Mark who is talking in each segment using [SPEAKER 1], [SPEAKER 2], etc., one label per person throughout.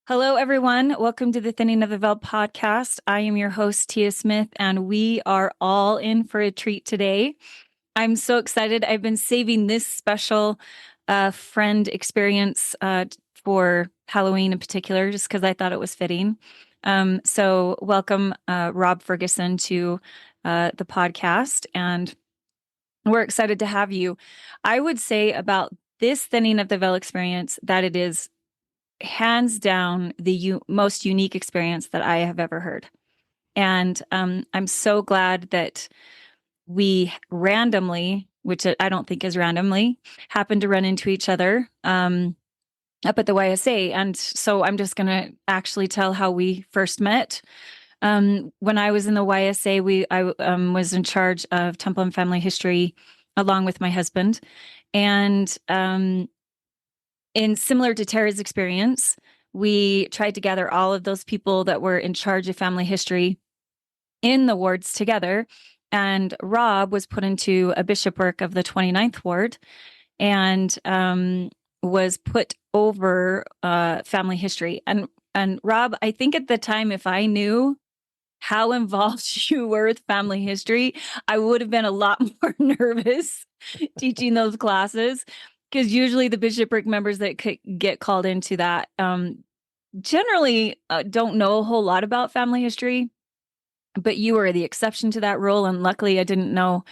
[SPEAKER 1] Hello, everyone. Welcome to the Thinning of the Veil podcast. I am your host, Tia Smith, and we are all in for a treat today. I'm so excited. I've been saving this special friend experience for Halloween in particular, just because I thought it was fitting. So welcome, Rob Ferguson, to the podcast, and we're excited to have you. I would say about this Thinning of the Veil experience that it is hands down the most unique experience that I have ever heard. And I'm so glad that we randomly, which I don't think is randomly, happened to run into each other up at the YSA. And so I'm just going to actually tell how we first met. When I was in the YSA, I was in charge of Temple and Family History along with my husband. And in similar to Tara's experience, we tried to gather all of those people that were in charge of family history in the wards together. And Rob was put into a bishopric of the 29th ward and was put over family history. And Rob, I think at the time, if I knew how involved you were with family history, I would have been a lot more nervous teaching those classes. Because usually the bishopric members that get called into that generally don't know a whole lot about family history, but you were the exception to that rule. And luckily I didn't know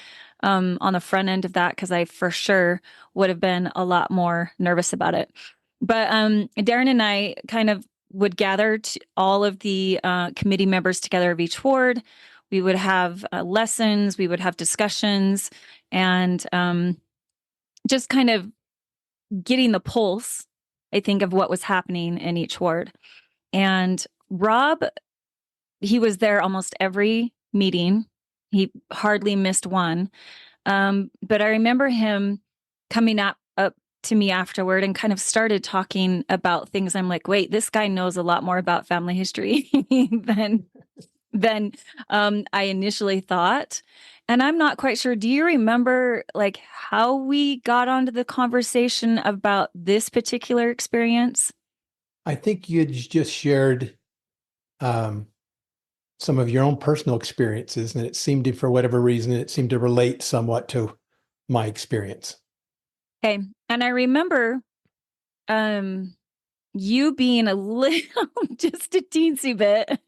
[SPEAKER 1] on the front end of that, because I for sure would have been a lot more nervous about it. But Darren and I kind of would gather all of the committee members together of each ward. We would have lessons, we would have discussions, and just kind of getting the pulse, I think, of what was happening in each ward. And Rob, he was there almost every meeting. He hardly missed one. But I remember him coming up to me afterward and kind of started talking about things. I'm like, wait, this guy knows a lot more about family history than I initially thought. And I'm not quite sure. Do you remember like how we got onto the conversation about this particular experience?
[SPEAKER 2] I think you just shared some of your own personal experiences, and it seemed to, for whatever reason, it seemed to relate somewhat to my experience.
[SPEAKER 1] Okay. And I remember you being a little, just a teensy bit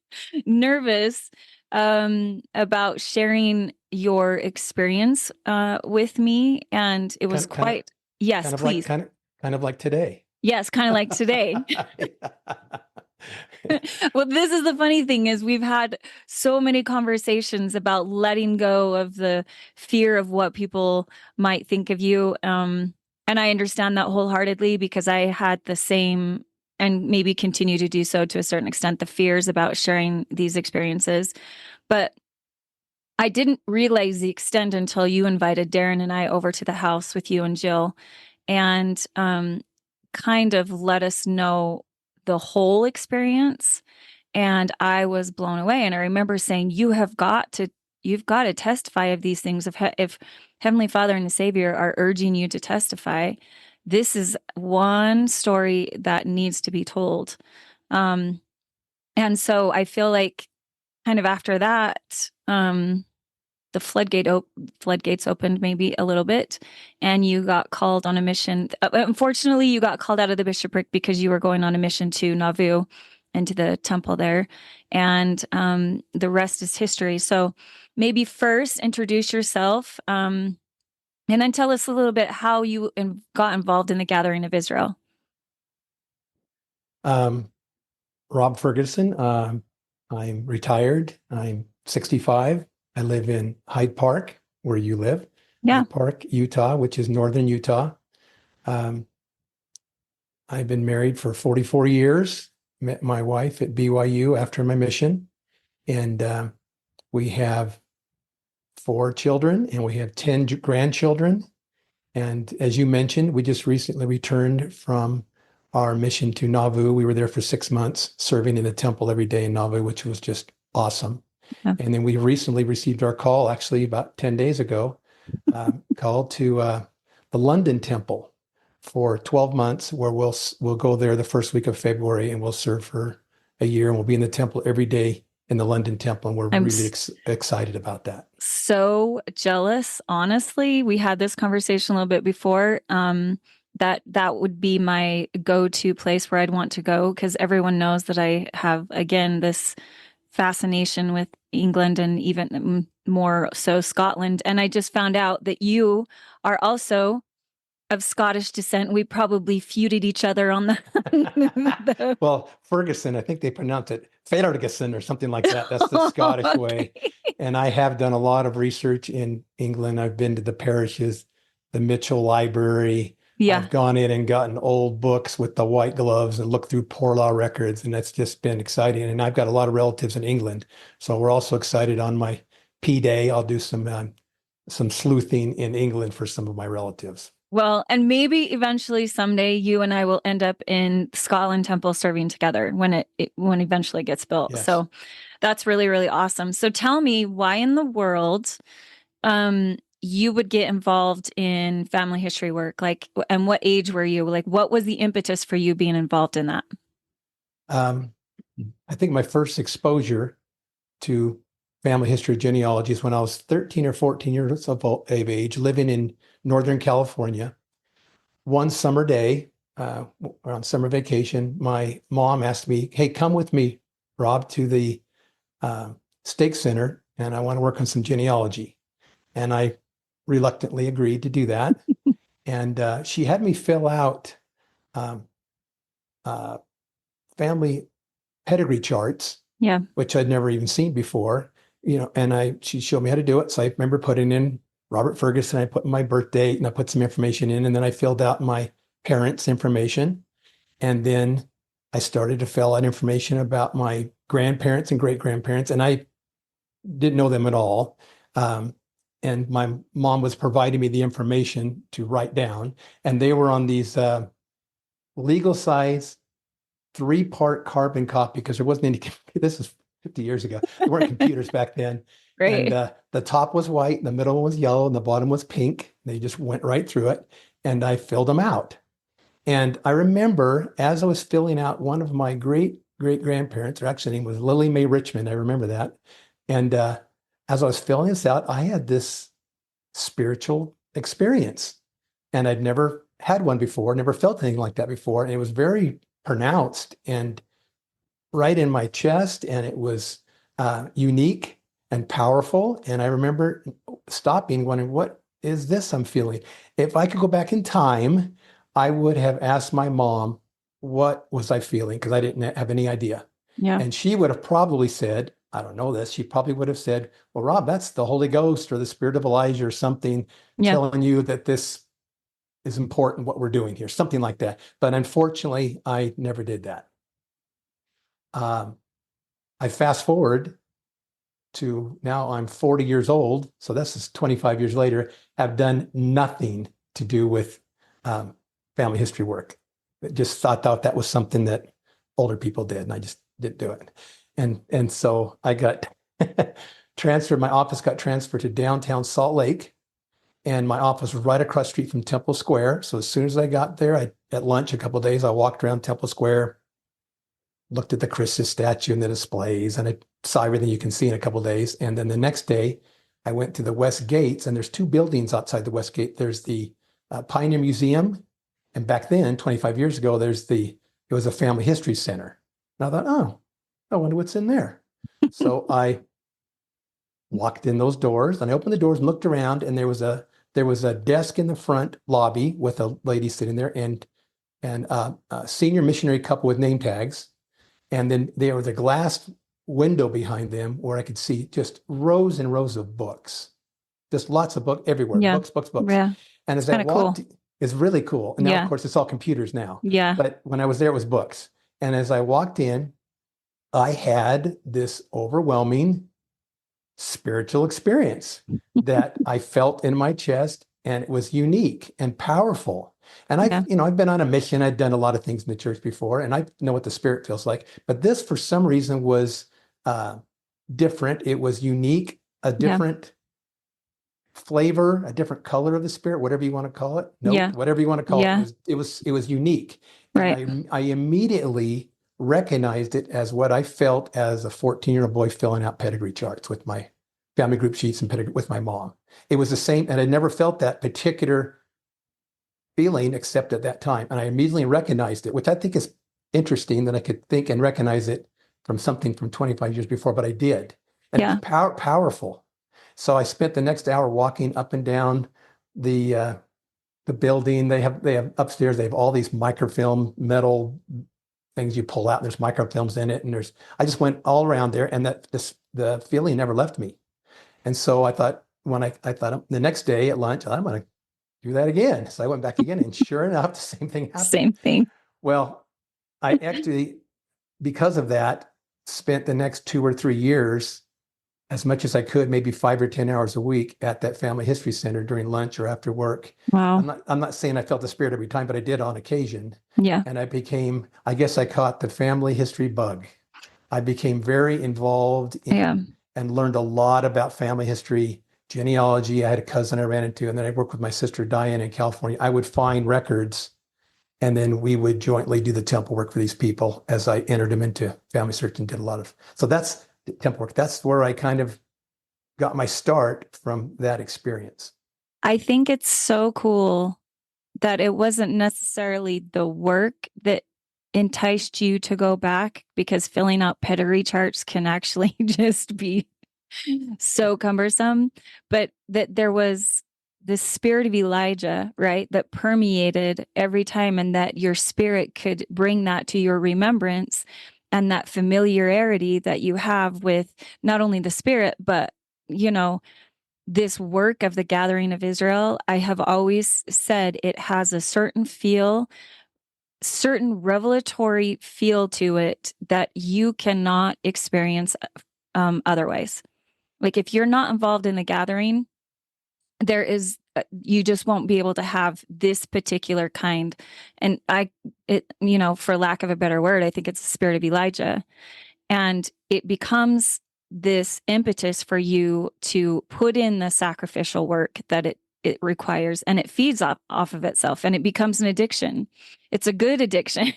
[SPEAKER 1] nervous about sharing your experience with me. And it was quite, yes, please.
[SPEAKER 2] Kind of like today.
[SPEAKER 1] Yes, kind of like today. Well, this is the funny thing is we've had so many conversations about letting go of the fear of what people might think of you. And I understand that wholeheartedly, because I had the same, and maybe continue to do so to a certain extent, the fears about sharing these experiences. But I didn't realize the extent until you invited Darren and I over to the house with you and Jill, and kind of let us know the whole experience. And I was blown away. And I remember saying, you've got to testify of these things. If Heavenly Father and the Savior are urging you to testify, this is one story that needs to be told. And so I feel like kind of after that, the floodgates opened maybe a little bit, and you got called on a mission. Unfortunately, you got called out of the bishopric because you were going on a mission to Nauvoo and to the temple there, and the rest is history. So maybe first introduce yourself, and then tell us a little bit how you got involved in the Gathering of Israel.
[SPEAKER 2] Rob Ferguson. I'm retired. I'm 65. I live in Hyde Park, where you live.
[SPEAKER 1] Yeah.
[SPEAKER 2] Hyde Park, Utah, which is northern Utah. I've been married for 44 years. Met my wife at BYU after my mission. And we have 4 children, and we have 10 grandchildren. And as you mentioned, we just recently returned from our mission to Nauvoo. We were there for 6 months, serving in the temple every day in Nauvoo, which was just awesome. Yeah. And then we recently received our call, actually about 10 days ago, called to the London temple for 12 months where we'll go there the first week of February and we'll serve for a year, and we'll be in the temple every day in the London temple. And we're
[SPEAKER 1] I'm
[SPEAKER 2] really excited about that.
[SPEAKER 1] so jealous. Honestly, we had this conversation a little bit before. That would be my go-to place where I'd want to go, because everyone knows that I have, again, this fascination with England and even more so Scotland. And I just found out that you are also of Scottish descent. We probably feuded each other on the
[SPEAKER 2] Well, Ferguson, I think they pronounce it Ferguson or something like that. That's the Scottish way. And I have done a lot of research in England. I've been to the parishes, the Mitchell Library.
[SPEAKER 1] Yeah.
[SPEAKER 2] I've gone in and gotten old books with the white gloves and looked through poor law records, and that's just been exciting. And I've got a lot of relatives in England, so we're also excited on my P Day. I'll do some sleuthing in England for some of my relatives.
[SPEAKER 1] Well, and maybe eventually someday you and I will end up in Scotland Temple serving together when it eventually gets built.
[SPEAKER 2] Yes.
[SPEAKER 1] So that's really, really awesome. So tell me, why in the world you would get involved in family history work? Like, and what age were you? Like, what was the impetus for you being involved in that?
[SPEAKER 2] I think my first exposure to family history genealogy is when I was 13 or 14 years of age, living in Northern California. One summer day, on summer vacation, my mom asked me, "Hey, come with me, Rob, to the stake center, and I want to work on some genealogy." And I reluctantly agreed to do that. And she had me fill out family pedigree charts,
[SPEAKER 1] Yeah.
[SPEAKER 2] which I'd never even seen before, and she showed me how to do it. So I remember putting in Robert Ferguson, I put my birth date and I put some information in, and then I filled out my parents' information. And then I started to fill out information about my grandparents and great-grandparents, and I didn't know them at all. And my mom was providing me the information to write down, and they were on these legal size 3-part carbon copy, because there wasn't any, this is 50 years ago. There weren't computers back then.
[SPEAKER 1] Right.
[SPEAKER 2] And the top was white, the middle was yellow, and the bottom was pink. They just went right through it, and I filled them out. And I remember as I was filling out, one of my great-grandparents, her actual name was Lily Mae Richmond. I remember that. And as I was filling this out, I had this spiritual experience, and I'd never had one before, never felt anything like that before. And it was very pronounced and right in my chest, and it was unique and powerful. And I remember stopping, wondering, what is this I'm feeling? If I could go back in time, I would have asked my mom, what was I feeling? Because I didn't have any idea.
[SPEAKER 1] Yeah.
[SPEAKER 2] And she would have probably said, I don't know this. She probably would have said, well, Rob, that's the Holy Ghost or the Spirit of Elijah or something telling you that this is important, what we're doing here, something like that. But unfortunately, I never did that. I fast forward to now I'm 40 years old. So this is 25 years later. I've done nothing to do with family history work. Just thought that was something that older people did, and I just didn't do it. And so I got transferred. My office got transferred to downtown Salt Lake, and my office was right across the street from Temple Square. So as soon as I got there, at lunch a couple of days, I walked around Temple Square, looked at the Christus statue and the displays, and I saw everything you can see in a couple of days. And then the next day, I went to the West Gates, and there's 2 buildings outside the West Gate. There's the Pioneer Museum, and back then, 25 years ago, it was a family history center. And I thought, oh, I wonder what's in there. So I walked in those doors, and I opened the doors and looked around, and there was a desk in the front lobby with a lady sitting there, and a senior missionary couple with name tags. And then there was a glass window behind them where I could see just rows and rows of books, just lots of books everywhere, books.
[SPEAKER 1] Yeah.
[SPEAKER 2] And as I walked, it's really cool. And now, of course, it's all computers now.
[SPEAKER 1] Yeah.
[SPEAKER 2] But when I was there, it was books. And as I walked in, I had this overwhelming spiritual experience that I felt in my chest, and it was unique and powerful. And I've been on a mission. I'd done a lot of things in the church before, and I know what the Spirit feels like. But this, for some reason, was different. It was unique, a different flavor, a different color of the Spirit, whatever you want to call it,
[SPEAKER 1] Yeah.
[SPEAKER 2] note, whatever you want to call
[SPEAKER 1] Yeah.
[SPEAKER 2] it. It was unique.
[SPEAKER 1] Right.
[SPEAKER 2] And I immediately recognized it as what I felt as a 14-year-old boy filling out pedigree charts with my family group sheets and pedigree with my mom. It was the same, and I never felt that particular feeling except at that time. And I immediately recognized it, which I think is interesting that I could think and recognize it from something from 25 years before, but I did. And
[SPEAKER 1] Yeah.
[SPEAKER 2] it's powerful. So I spent the next hour walking up and down the building. They have upstairs, they have all these microfilm metal things you pull out. There's microfilms in it. And I just went all around there, and the feeling never left me. And so I thought, I thought the next day at lunch, I'm going to do that again. So I went back again, and sure enough, the same thing happened.
[SPEAKER 1] Same thing.
[SPEAKER 2] Well, I actually, because of that, spent the next 2 or 3 years, as much as I could, maybe 5 or 10 hours a week at that Family History Center during lunch or after work.
[SPEAKER 1] Wow.
[SPEAKER 2] I'm not saying I felt the Spirit every time, but I did on occasion.
[SPEAKER 1] Yeah.
[SPEAKER 2] And I guess I caught the family history bug. I became very involved and learned a lot about family history, genealogy. I had a cousin I ran into, and then I worked with my sister Diane in California. I would find records, and then we would jointly do the temple work for these people as I entered them into family search and did a lot of. So that's the temple work. That's where I kind of got my start from that experience.
[SPEAKER 1] I think it's so cool that it wasn't necessarily the work that enticed you to go back, because filling out pedigree charts can actually just be so cumbersome, but that there was the spirit of Elijah, right, that permeated every time, and that your spirit could bring that to your remembrance, and that familiarity that you have with not only the Spirit, but, this work of the gathering of Israel. I have always said it has a certain revelatory feel to it that you cannot experience otherwise. Like, if you're not involved in the gathering, you just won't be able to have this particular kind. And for lack of a better word, I think it's the spirit of Elijah. And it becomes this impetus for you to put in the sacrificial work that it requires, and it feeds off of itself, and it becomes an addiction. It's a good addiction.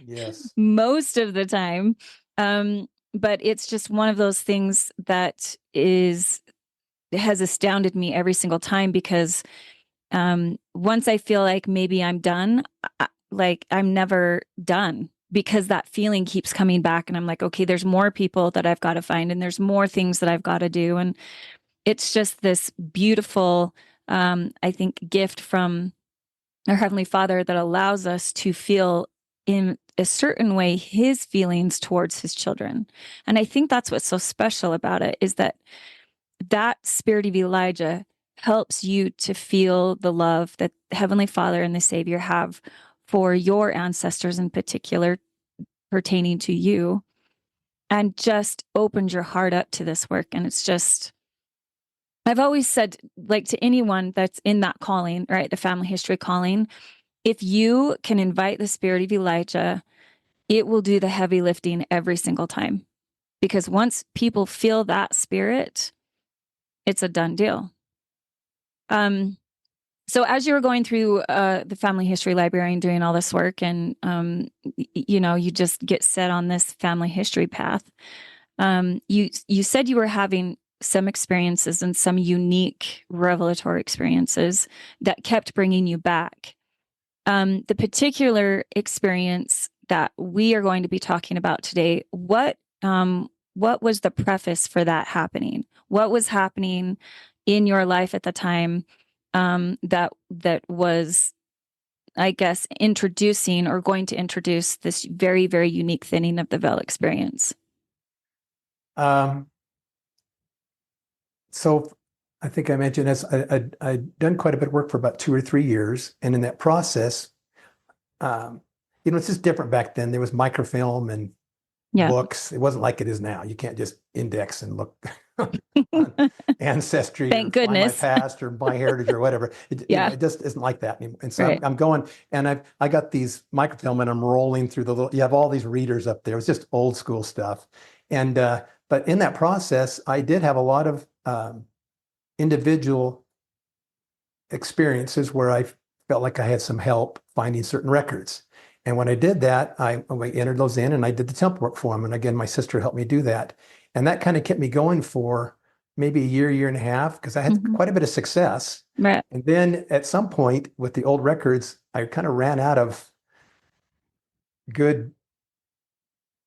[SPEAKER 2] Yes.
[SPEAKER 1] Most of the time. But it's just one of those things that has astounded me every single time, because once I feel like maybe I'm done, I'm never done, because that feeling keeps coming back, and I'm like, okay, there's more people that I've got to find, and there's more things that I've got to do. And it's just this beautiful, I think, gift from our Heavenly Father that allows us to feel in a certain way his feelings towards his children. And I think that's what's so special about it, is that spirit of Elijah helps you to feel the love that Heavenly Father and the Savior have for your ancestors in particular, pertaining to you, and just opens your heart up to this work. And it's just, I've always said, like, to anyone that's in that calling, right, the family history calling, if you can invite the spirit of Elijah, it will do the heavy lifting every single time. Because once people feel that spirit, it's a done deal. So as you were going through the family history library and doing all this work, and you just get set on this family history path, you said you were having some experiences and some unique revelatory experiences that kept bringing you back. The particular experience that we are going to be talking about today, what was the preface for that happening? What was happening in your life at the time that was, I guess, introducing or going to introduce this very, very unique thinning of the veil experience?
[SPEAKER 2] So I think I mentioned this, I'd done quite a bit of work for about 2 or 3 years. And in that process, it's just different back then. There was microfilm and books. It wasn't like it is now. You can't just index and look on Ancestry
[SPEAKER 1] Thank
[SPEAKER 2] or
[SPEAKER 1] goodness.
[SPEAKER 2] Find My Past or My Heritage or whatever. It just isn't like that anymore. And so I'm going, and I got these microfilm, and I'm rolling through you have all these readers up there. It's just old school stuff. And but in that process, I did have a lot of individual experiences where I felt like I had some help finding certain records. And when I did that, I entered those in and I did the temp work for them. And again, my sister helped me do that. And that kind of kept me going for maybe a year and a half, because I had quite a bit of success.
[SPEAKER 1] Right.
[SPEAKER 2] And then at some point with the old records, I kind of ran out of good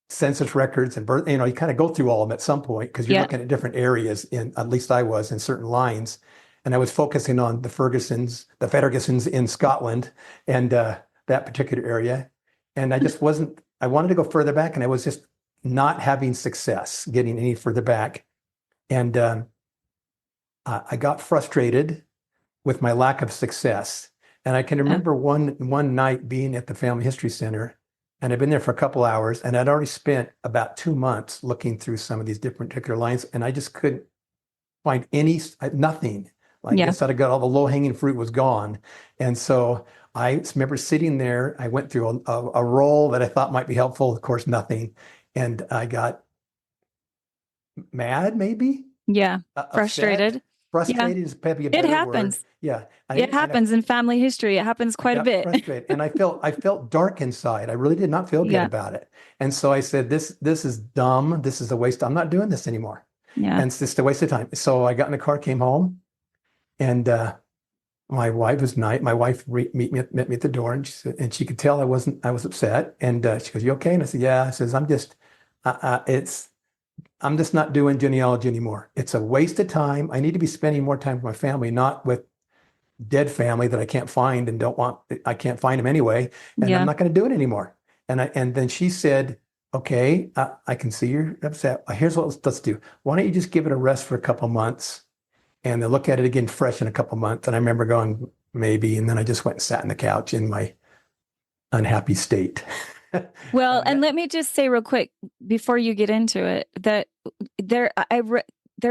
[SPEAKER 2] census records and birth, you kind of go through all of them at some point because you're
[SPEAKER 1] Yeah.
[SPEAKER 2] looking at different areas at least I was in certain lines. And I was focusing on the Fergusons in Scotland and that particular area. And I just wasn't, I wanted to go further back and I was just not having success getting any further back. And I got frustrated with my lack of success. And I can remember one night being at the Family History Center, and I'd been there for a couple hours, and I'd already spent about 2 months looking through some of these different particular lines, and I just couldn't find nothing. I guess I'd got all the low-hanging fruit was gone. And so I remember sitting there, I went through a roll that I thought might be helpful, of course, nothing. And I got mad, maybe?
[SPEAKER 1] Yeah.
[SPEAKER 2] Upset.
[SPEAKER 1] Frustrated.
[SPEAKER 2] Frustrated is probably a
[SPEAKER 1] It
[SPEAKER 2] better
[SPEAKER 1] happens.
[SPEAKER 2] word. Yeah.
[SPEAKER 1] It happens in family history. It happens quite a bit.
[SPEAKER 2] Frustrated. And I felt dark inside. I really did not feel good about it. And so I said, this is dumb. This is a waste. I'm not doing this anymore.
[SPEAKER 1] Yeah.
[SPEAKER 2] And it's just a waste of time. So I got in the car, came home, and my wife was nice. My wife met me at the door, and she could tell I was upset. And she goes, "You okay?" And I said, "Yeah." I says, "I'm just not doing genealogy anymore. It's a waste of time. I need to be spending more time with my family, not with dead family that I can't find and I can't find them anyway. And I'm not going to do it anymore." And then she said, "Okay, I can see you're upset. Here's what let's do. Why don't you just give it a rest for a couple months and then look at it again fresh in a couple months?" And I remember going, maybe. And then I just went and sat on the couch in my unhappy state.
[SPEAKER 1] Well, and let me just say real quick before you get into it that there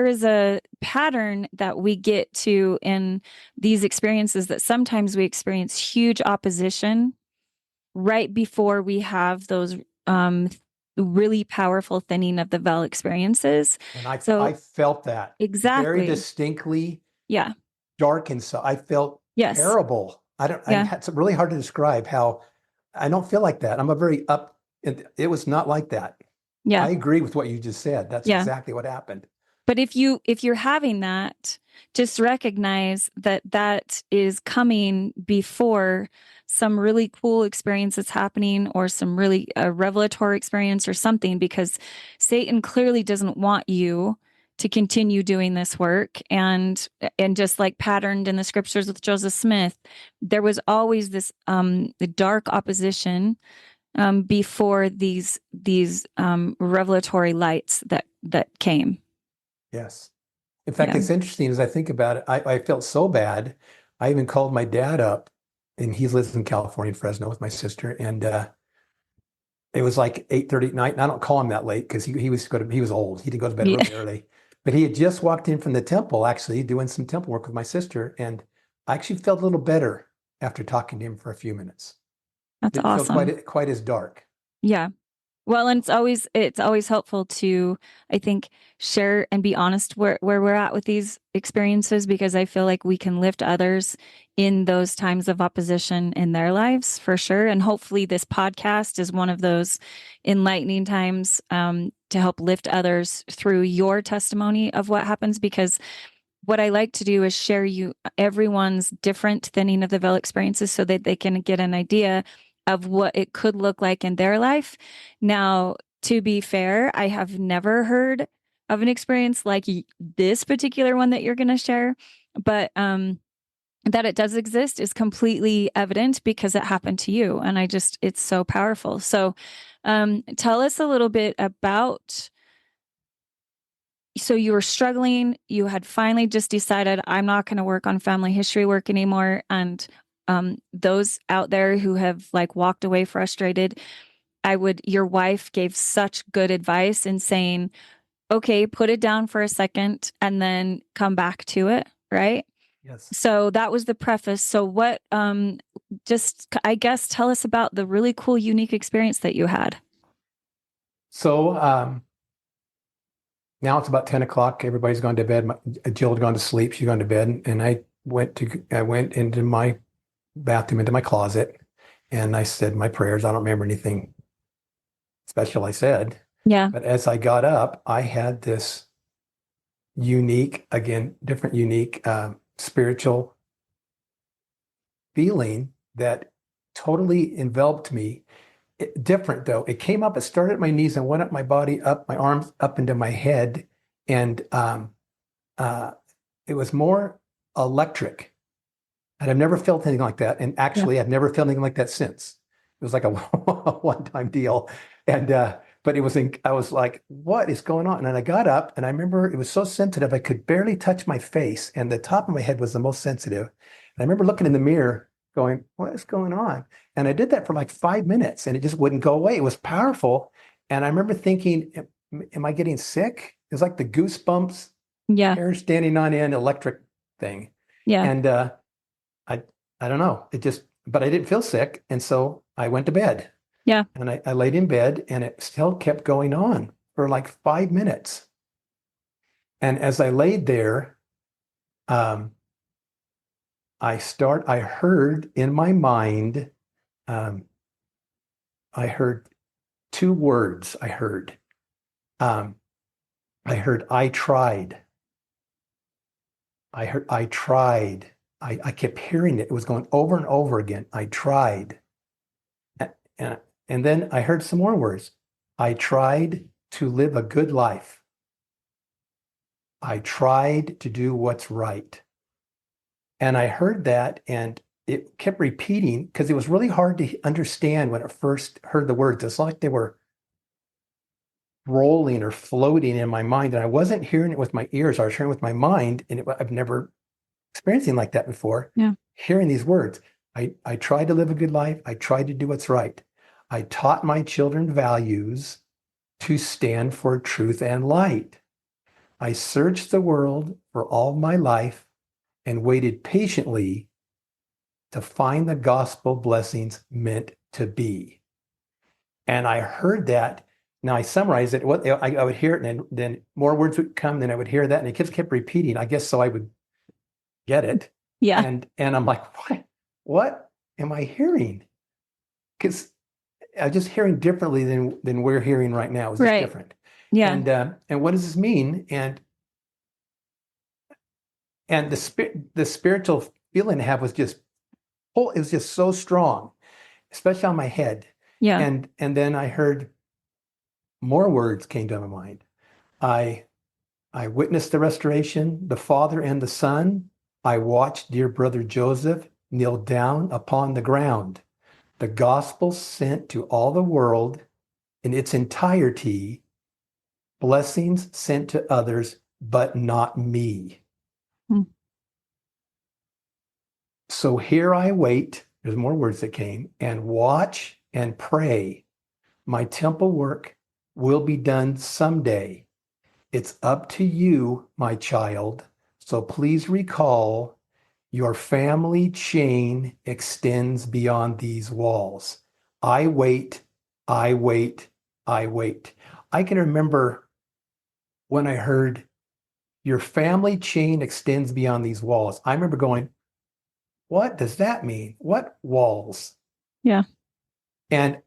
[SPEAKER 1] is a pattern that we get to in these experiences, that sometimes we experience huge opposition right before we have those really powerful thinning of the veil experiences.
[SPEAKER 2] And I felt that
[SPEAKER 1] exactly
[SPEAKER 2] very distinctly.
[SPEAKER 1] Yeah.
[SPEAKER 2] Dark inside. I felt terrible. It's really hard to describe how I don't feel like that. I'm a very it was not like that.
[SPEAKER 1] Yeah.
[SPEAKER 2] I agree with what you just said. That's exactly what happened.
[SPEAKER 1] But if you're having that, just recognize that is coming before some really cool experience that's happening, or some really revelatory experience or something, because Satan clearly doesn't want you to continue doing this work. And just like patterned in the scriptures with Joseph Smith, there was always this the dark opposition before these revelatory lights that came.
[SPEAKER 2] Yes. In fact, it's interesting as I think about it. I felt so bad. I even called my dad up, and he lives in California, Fresno, with my sister. And it was like 8:30 at night. And I don't call him that late because he was old. He didn't go to bed really early. But he had just walked in from the temple, actually doing some temple work with my sister. And I actually felt a little better after talking to him for a few minutes.
[SPEAKER 1] That's awesome.
[SPEAKER 2] Feel quite as dark.
[SPEAKER 1] Yeah. Well, and it's always helpful to, I think, share and be honest where we're at with these experiences, because I feel like we can lift others in those times of opposition in their lives, for sure. And hopefully this podcast is one of those enlightening times to help lift others through your testimony of what happens, because what I like to do is share everyone's different thinning of the veil experiences so that they can get an idea of what it could look like in their life. Now, to be fair, I have never heard of an experience like this particular one that you're going to share, but that it does exist is completely evident because it happened to you. And it's so powerful. So tell us a little bit about, so you were struggling, you had finally just decided, I'm not going to work on family history work anymore. And those out there who have walked away frustrated, your wife gave such good advice in saying, okay, put it down for a second and then come back to it. Right.
[SPEAKER 2] Yes.
[SPEAKER 1] So that was the preface. So what, I guess, tell us about the really cool, unique experience that you had.
[SPEAKER 2] So, now it's about 10 o'clock. Everybody's gone to bed. Jill had gone to sleep. She's gone to bed. And I went into my bathroom, into my closet, and I said my prayers. I don't remember anything special I said.
[SPEAKER 1] Yeah.
[SPEAKER 2] But as I got up, I had this unique, again, different, unique spiritual feeling that totally enveloped me. Different though. It came up, it started at my knees and went up my body, up my arms, up into my head. And uh, it was more electric. And I've never felt anything like that. And actually, I've never felt anything like that since. It was like a one-time deal. And but I was like, what is going on? And then I got up and I remember it was so sensitive, I could barely touch my face. And the top of my head was the most sensitive. And I remember looking in the mirror going, what is going on? And I did that for like 5 minutes and it just wouldn't go away. It was powerful. And I remember thinking, am I getting sick? It was like the goosebumps,
[SPEAKER 1] Yeah.
[SPEAKER 2] hair standing on end, electric thing.
[SPEAKER 1] Yeah.
[SPEAKER 2] And I don't know. But I didn't feel sick. And so I went to bed.
[SPEAKER 1] Yeah.
[SPEAKER 2] And I laid in bed and it still kept going on for like 5 minutes. And as I laid there, I heard in my mind, I heard two words. I heard, I tried. I tried. I kept hearing it. It was going over and over again. I tried. And then I heard some more words. I tried to live a good life. I tried to do what's right. And I heard that and it kept repeating because it was really hard to understand when I first heard the words. It's like they were rolling or floating in my mind. And I wasn't hearing it with my ears. I was hearing it with my mind. And I've never experienced anything like that before.
[SPEAKER 1] Yeah.
[SPEAKER 2] Hearing these words. I tried to live a good life. I tried to do what's right. I taught my children values to stand for truth and light. I searched the world for all my life and waited patiently to find the gospel blessings meant to be. And I heard that. Now I summarized it. I would hear it, and then more words would come. Then I would hear that, and it kept repeating. I guess so I would get it.
[SPEAKER 1] Yeah.
[SPEAKER 2] And I'm like, what am I hearing? Because I'm just hearing differently than we're hearing right now. It's just
[SPEAKER 1] Right.
[SPEAKER 2] different.
[SPEAKER 1] Yeah.
[SPEAKER 2] And what does this mean? And the spiritual feeling I have was just it was just so strong, especially on my head.
[SPEAKER 1] Yeah.
[SPEAKER 2] And then I heard more words came to my mind. I witnessed the restoration, the Father and the Son. I watched dear brother Joseph kneel down upon the ground. The gospel sent to all the world in its entirety, blessings sent to others, but not me. So here I wait, there's more words that came, and watch and pray. My temple work will be done someday. It's up to you, my child. So please recall your family chain extends beyond these walls. I wait, I wait, I wait. I can remember when I heard your family chain extends beyond these walls. I remember going, what does that mean? What walls?
[SPEAKER 1] Yeah.
[SPEAKER 2] And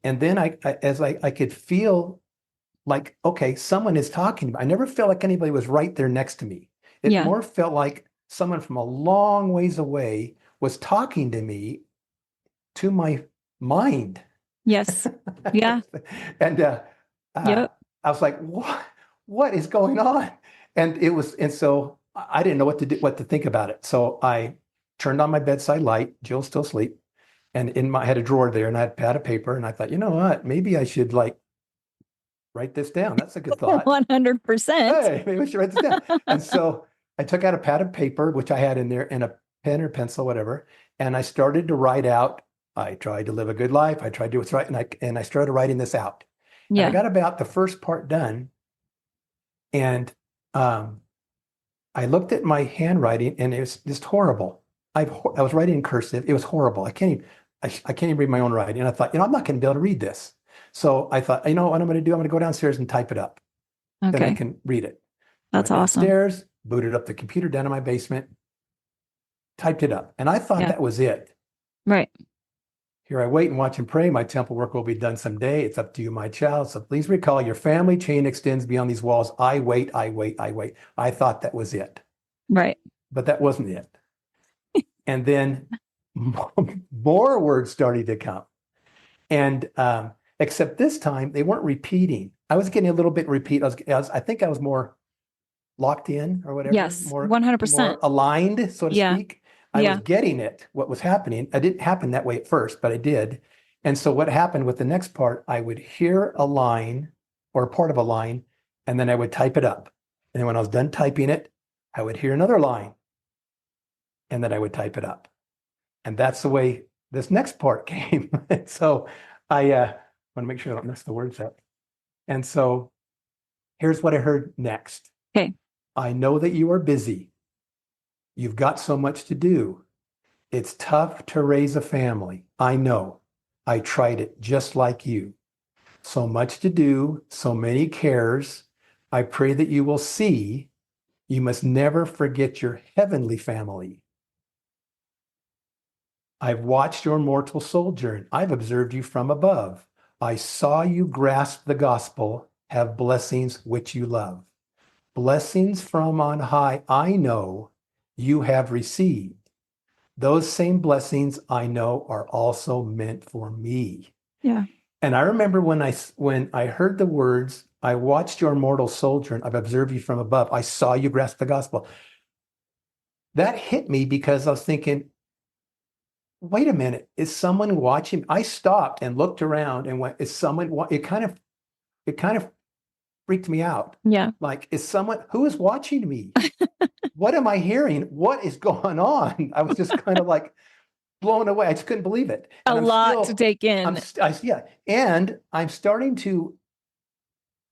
[SPEAKER 2] then I could feel like, okay, someone is talking to me. I never felt like anybody was right there next to me. It
[SPEAKER 1] Yeah.
[SPEAKER 2] more felt like someone from a long ways away was talking to me to my mind.
[SPEAKER 1] Yes. Yeah.
[SPEAKER 2] And
[SPEAKER 1] Yep.
[SPEAKER 2] I was like, what is going on? And so I didn't know what to think about it. So I turned on my bedside light. Jill's still asleep. And I had a drawer there and I had a pad of paper. And I thought, you know what? Maybe I should write this down. That's a good thought.
[SPEAKER 1] 100%.
[SPEAKER 2] Hey, maybe I should write this down. And so I took out a pad of paper, which I had in there, and a pen or pencil, whatever. And I started to write out, I tried to live a good life. I tried to do what's right. And I started writing this out. And I
[SPEAKER 1] Yeah.
[SPEAKER 2] got about the first part done. And I looked at my handwriting and it was just horrible. I was writing in cursive. It was horrible. I can't even read my own writing. And I thought, I'm not going to be able to read this. So I thought, what I'm going to do? I'm going to go downstairs and type it up. then I
[SPEAKER 1] Okay.
[SPEAKER 2] can read it.
[SPEAKER 1] That's
[SPEAKER 2] Went
[SPEAKER 1] awesome.
[SPEAKER 2] downstairs, booted up the computer down in my basement, typed it up. And I thought
[SPEAKER 1] Yeah.
[SPEAKER 2] that was it.
[SPEAKER 1] Right.
[SPEAKER 2] Here I wait and watch and pray. My temple work will be done someday. It's up to you, my child. So please recall your family chain extends beyond these walls. I wait, I wait, I wait. I thought that was it,
[SPEAKER 1] Right.
[SPEAKER 2] but that wasn't it. And then more words started to come. And except this time they weren't repeating. I was getting a little bit repeat. I think I was more locked in or whatever,
[SPEAKER 1] Yes.
[SPEAKER 2] more
[SPEAKER 1] 100%.
[SPEAKER 2] aligned, so to
[SPEAKER 1] Yeah.
[SPEAKER 2] speak. I was
[SPEAKER 1] Yeah.
[SPEAKER 2] getting it, what was happening. It didn't happen that way at first, but I did. And so what happened with the next part, I would hear a line or a part of a line, and then I would type it up. And then when I was done typing it, I would hear another line, and then I would type it up. And that's the way this next part came. So I want to make sure I don't mess the words up. And so here's what I heard next.
[SPEAKER 1] Okay.
[SPEAKER 2] I know that you are busy. You've got so much to do. It's tough to raise a family. I know. I tried it just like you. So much to do, so many cares. I pray that you will see. You must never forget your heavenly family. I've watched your mortal sojourn. I've observed you from above. I saw you grasp the gospel, have blessings which you love. Blessings from on high, I know you have received. Those same blessings I know are also meant for me.
[SPEAKER 1] Yeah.
[SPEAKER 2] And I remember when I heard the words, I watched your mortal sojourn, I've observed you from above. I saw you grasp the gospel. That hit me because I was thinking, wait a minute, is someone watching? I stopped and looked around and went, is someone, it kind of freaked me out.
[SPEAKER 1] Yeah.
[SPEAKER 2] Like, who is watching me? What am I hearing? What is going on? I was just kind of like blown away. I just couldn't believe it.
[SPEAKER 1] A
[SPEAKER 2] And
[SPEAKER 1] lot to take in.
[SPEAKER 2] yeah. And I'm starting to,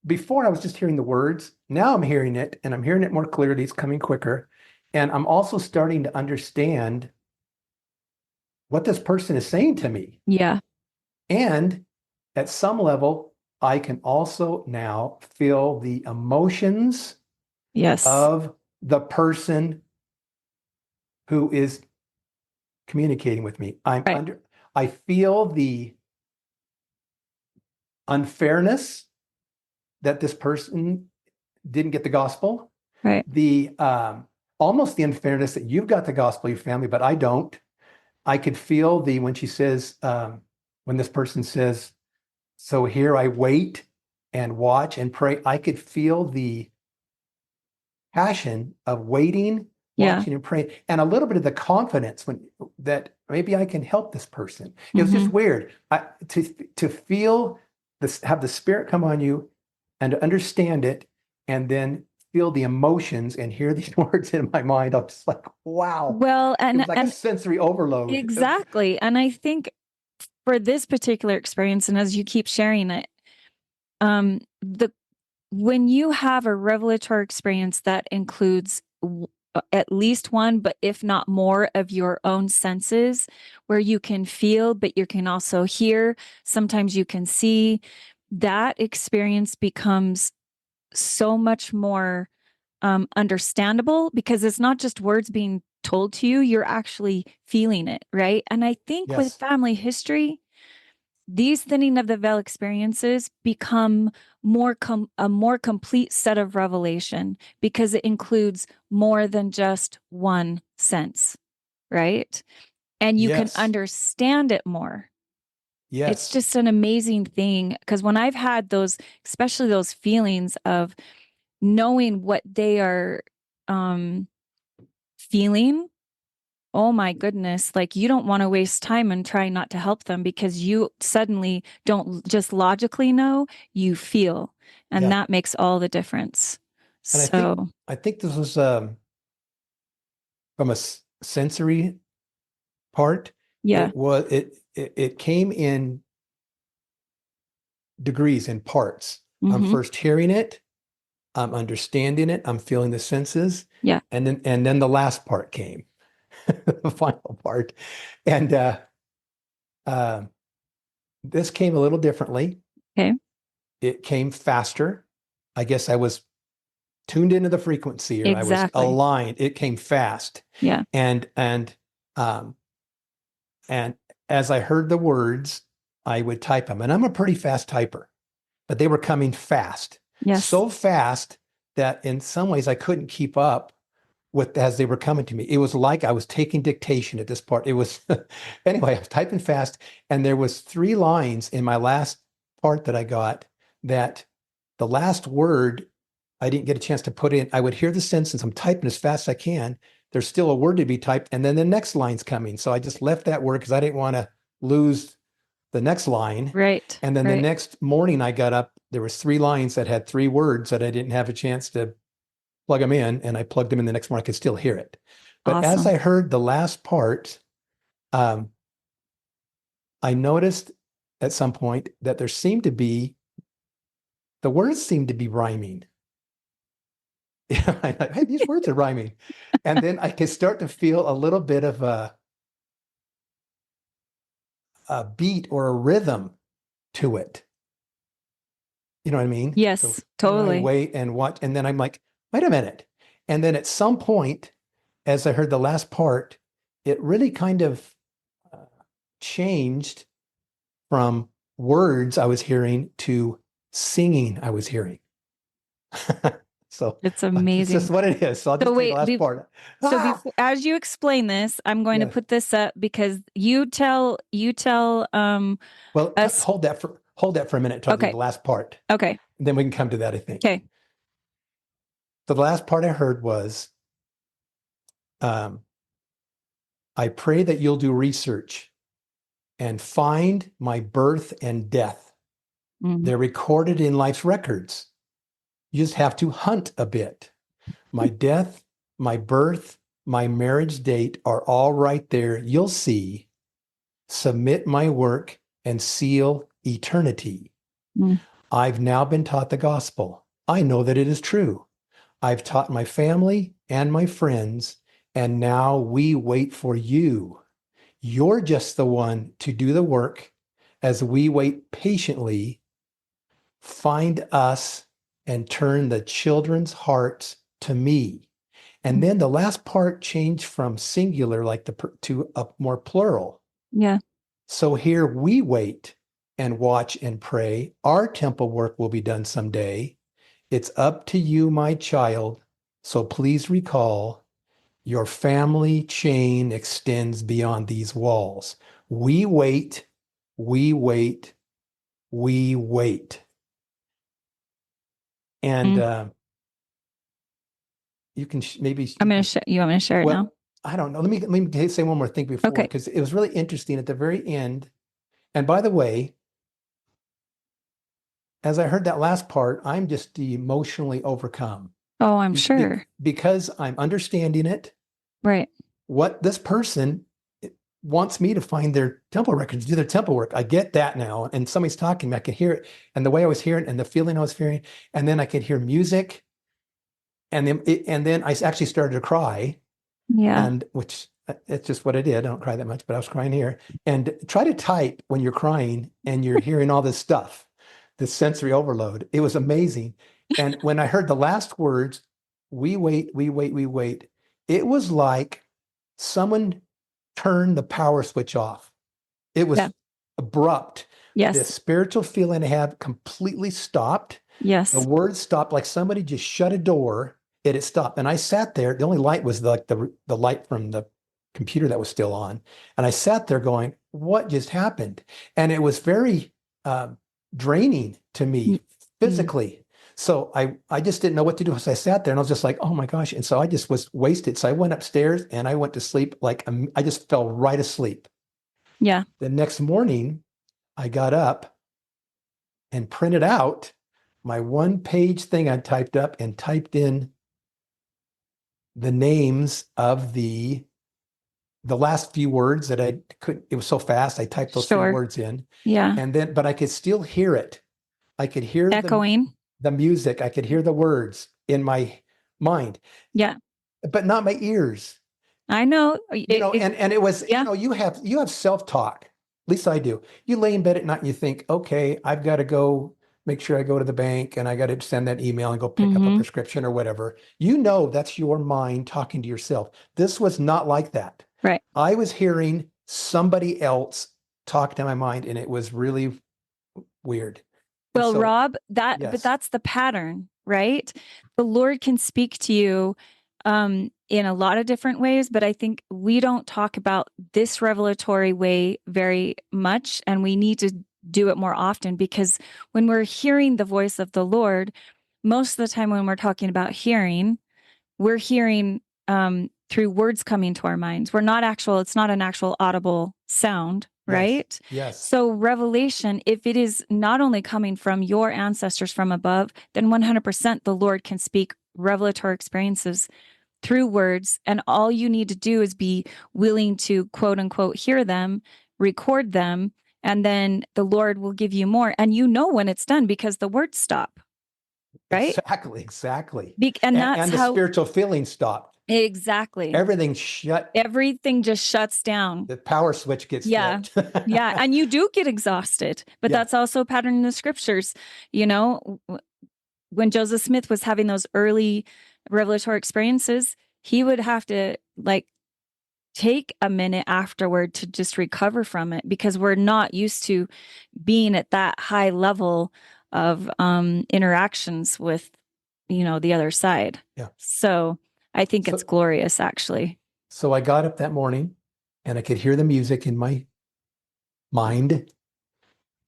[SPEAKER 2] before I was just hearing the words, now I'm hearing it and I'm hearing it more clearly. It's coming quicker. And I'm also starting to understand what this person is saying to me.
[SPEAKER 1] Yeah.
[SPEAKER 2] And at some level, I can also now feel the emotions
[SPEAKER 1] Yes.
[SPEAKER 2] of the person who is communicating with me.
[SPEAKER 1] Right.
[SPEAKER 2] I feel the unfairness that this person didn't get the gospel.
[SPEAKER 1] Right.
[SPEAKER 2] The almost the unfairness that you've got the gospel, your family, but I don't. I could feel when she says, when this person says, so here I wait and watch and pray, I could feel the passion of waiting,
[SPEAKER 1] Yeah.
[SPEAKER 2] watching and praying, and a little bit of the confidence that maybe I can help this person. It was just weird to feel this, have the Spirit come on you and to understand it, and then feel the emotions and hear these words in my mind. I'm just like, wow.
[SPEAKER 1] Well,
[SPEAKER 2] It was like a sensory overload.
[SPEAKER 1] exactly. And I think for this particular experience, and as you keep sharing it, when you have a revelatory experience that includes at least one, but if not more of your own senses, where you can feel, but you can also hear, sometimes you can see, that experience becomes so much more understandable, because it's not just words being told to you, you're actually feeling it, right? And I think with
[SPEAKER 2] Yes.
[SPEAKER 1] family history, these thinning of the veil experiences become a more complete set of revelation, because it includes more than just one sense, right? And you can
[SPEAKER 2] Yes.
[SPEAKER 1] understand it more.
[SPEAKER 2] Yes.
[SPEAKER 1] It's just an amazing thing, because when I've had those, especially those feelings of knowing what they are feeling, oh my goodness, like you don't want to waste time and try not to help them, because you suddenly don't just logically know, you feel, and
[SPEAKER 2] Yeah.
[SPEAKER 1] that makes all the difference.
[SPEAKER 2] And
[SPEAKER 1] So
[SPEAKER 2] I think this was from a sensory part.
[SPEAKER 1] yeah.
[SPEAKER 2] It came in degrees, in parts. I'm
[SPEAKER 1] Mm-hmm.
[SPEAKER 2] first hearing it, I'm understanding it, I'm feeling the senses,
[SPEAKER 1] Yeah.
[SPEAKER 2] and then the last part came, the final part, and this came a little differently.
[SPEAKER 1] Okay.
[SPEAKER 2] It came faster. I guess I was tuned into the frequency, or I was
[SPEAKER 1] Exactly.
[SPEAKER 2] aligned. It came fast.
[SPEAKER 1] Yeah.
[SPEAKER 2] And as I heard the words, I would type them. And I'm a pretty fast typer, but they were coming fast.
[SPEAKER 1] Yes.
[SPEAKER 2] So fast that in some ways I couldn't keep up with as they were coming to me. It was like I was taking dictation at this part. It was anyway, I was typing fast, and there was 3 lines in my last part that I got that the last word I didn't get a chance to put in. I would hear the sentence. I'm typing as fast as I can. There's still a word to be typed, and then the next line's coming. So I just left that word because I didn't want to lose the next line.
[SPEAKER 1] Right.
[SPEAKER 2] And then the next morning I got up, there was 3 lines that had 3 words that I didn't have a chance to plug them in, and I plugged them in the next morning. I could still hear it. But
[SPEAKER 1] Awesome.
[SPEAKER 2] as I heard the last part, I noticed at some point that there seemed to be, the words seemed to be rhyming. Hey, these words are rhyming. And then I could start to feel a little bit of a beat or a rhythm to it. You know what I mean?
[SPEAKER 1] Yes,
[SPEAKER 2] so
[SPEAKER 1] totally.
[SPEAKER 2] I wait and watch, and then I'm like, wait a minute. And then at some point, as I heard the last part, it really kind of changed from words I was hearing to singing I was hearing. So
[SPEAKER 1] it's
[SPEAKER 2] amazing. It's just what it is. So I'll just take the last part.
[SPEAKER 1] So as you explain this, I'm going to put this up because you tell
[SPEAKER 2] well,
[SPEAKER 1] us.
[SPEAKER 2] Hold that for a minute until I do the last part.
[SPEAKER 1] Okay.
[SPEAKER 2] And then we can come to that, I think.
[SPEAKER 1] Okay.
[SPEAKER 2] So the last part I heard was, I pray that you'll do research and find my birth and death. They're recorded in life's records. You just have to hunt a bit. My death, my birth, my marriage date are all right there. You'll see. Submit my work and seal eternity. I've now been taught the gospel. I know that it is true. I've taught my family and my friends, and now we wait for you. You're just the one to do the work as we wait patiently. Find us and turn the children's hearts to me. And then the last part changed from singular, like to a more plural.
[SPEAKER 1] Yeah.
[SPEAKER 2] So here we wait and watch and pray. Our temple work will be done someday. It's up to you, my child. So please recall, your family chain extends beyond these walls. We wait, we wait, we wait. And you can maybe.
[SPEAKER 1] I'm going to you want me to share it now?
[SPEAKER 2] I don't know. Let me say one more thing before, because it was really interesting at the very end. And by the way, as I heard that last part, I'm just emotionally overcome.
[SPEAKER 1] Oh, I'm sure.
[SPEAKER 2] Because I'm understanding it.
[SPEAKER 1] Right.
[SPEAKER 2] What this person wants me to find their temple records, do their temple work. I get that now. And somebody's talking to me, I can hear it. And the way I was hearing and the feeling I was feeling, and then I could hear music. And then I actually started to cry.
[SPEAKER 1] Yeah.
[SPEAKER 2] And which it's just what I did. I don't cry that much, but I was crying here. And try to type when you're crying and you're hearing all this stuff, this sensory overload. It was amazing. And when I heard the last words, we wait, we wait, we wait, it was like someone turned the power switch off. It was abrupt.
[SPEAKER 1] Yes.
[SPEAKER 2] The spiritual feeling I had completely stopped.
[SPEAKER 1] Yes.
[SPEAKER 2] The words stopped, like somebody just shut a door. It stopped. And I sat there. The only light was like the light from the computer that was still on. And I sat there going, what just happened? And it was very draining to me physically. So I just didn't know what to do. So I sat there and I was just like, oh my gosh. And so I just was wasted. So I went upstairs and I went to sleep. Like I just fell right asleep.
[SPEAKER 1] Yeah.
[SPEAKER 2] The next morning I got up and printed out my 1-page thing I typed up and typed in the names of the last few words that I couldn't. It was so fast. I typed those few words in.
[SPEAKER 1] Yeah.
[SPEAKER 2] And then, but I could still hear it. I could hear
[SPEAKER 1] echoing
[SPEAKER 2] the music. I could hear the words in my mind.
[SPEAKER 1] Yeah.
[SPEAKER 2] But not my ears.
[SPEAKER 1] I know.
[SPEAKER 2] And it was, you have self-talk. At least I do. You lay in bed at night and you think, okay, I've got to go make sure I go to the bank and I got to send that email and go pick up a
[SPEAKER 1] Mm-hmm.
[SPEAKER 2] prescription or whatever. That's your mind talking to yourself. This was not like that.
[SPEAKER 1] Right.
[SPEAKER 2] I was hearing somebody else talk to my mind, and it was really weird. And
[SPEAKER 1] Well,
[SPEAKER 2] so,
[SPEAKER 1] Rob, but
[SPEAKER 2] yes,
[SPEAKER 1] that's the pattern, right? The Lord can speak to you in a lot of different ways, but I think we don't talk about this revelatory way very much, and we need to do it more often, because when we're hearing the voice of the Lord, most of the time when we're talking about hearing, we're hearing through words coming to our minds. It's not an actual audible sound, right?
[SPEAKER 2] yes.
[SPEAKER 1] So revelation, if it is not only coming from your ancestors from above, then 100% the Lord can speak revelatory experiences through words. And all you need to do is be willing to quote unquote hear them, record them, and then the Lord will give you more. And you know when it's done because the words stop, right?
[SPEAKER 2] Exactly.
[SPEAKER 1] And that's
[SPEAKER 2] And the
[SPEAKER 1] how
[SPEAKER 2] spiritual feeling stopped.
[SPEAKER 1] exactly.
[SPEAKER 2] Everything shut.
[SPEAKER 1] Everything just shuts down.
[SPEAKER 2] The power switch gets
[SPEAKER 1] Yeah.
[SPEAKER 2] flipped.
[SPEAKER 1] Yeah. And you do get exhausted, but
[SPEAKER 2] Yeah.
[SPEAKER 1] that's also a pattern in the scriptures. You know, when Joseph Smith was having those early revelatory experiences, he would have to like take a minute afterward to just recover from it, because we're not used to being at that high level of interactions with, the other side.
[SPEAKER 2] Yeah.
[SPEAKER 1] So I think it's glorious, actually.
[SPEAKER 2] So I got up that morning and I could hear the music in my mind.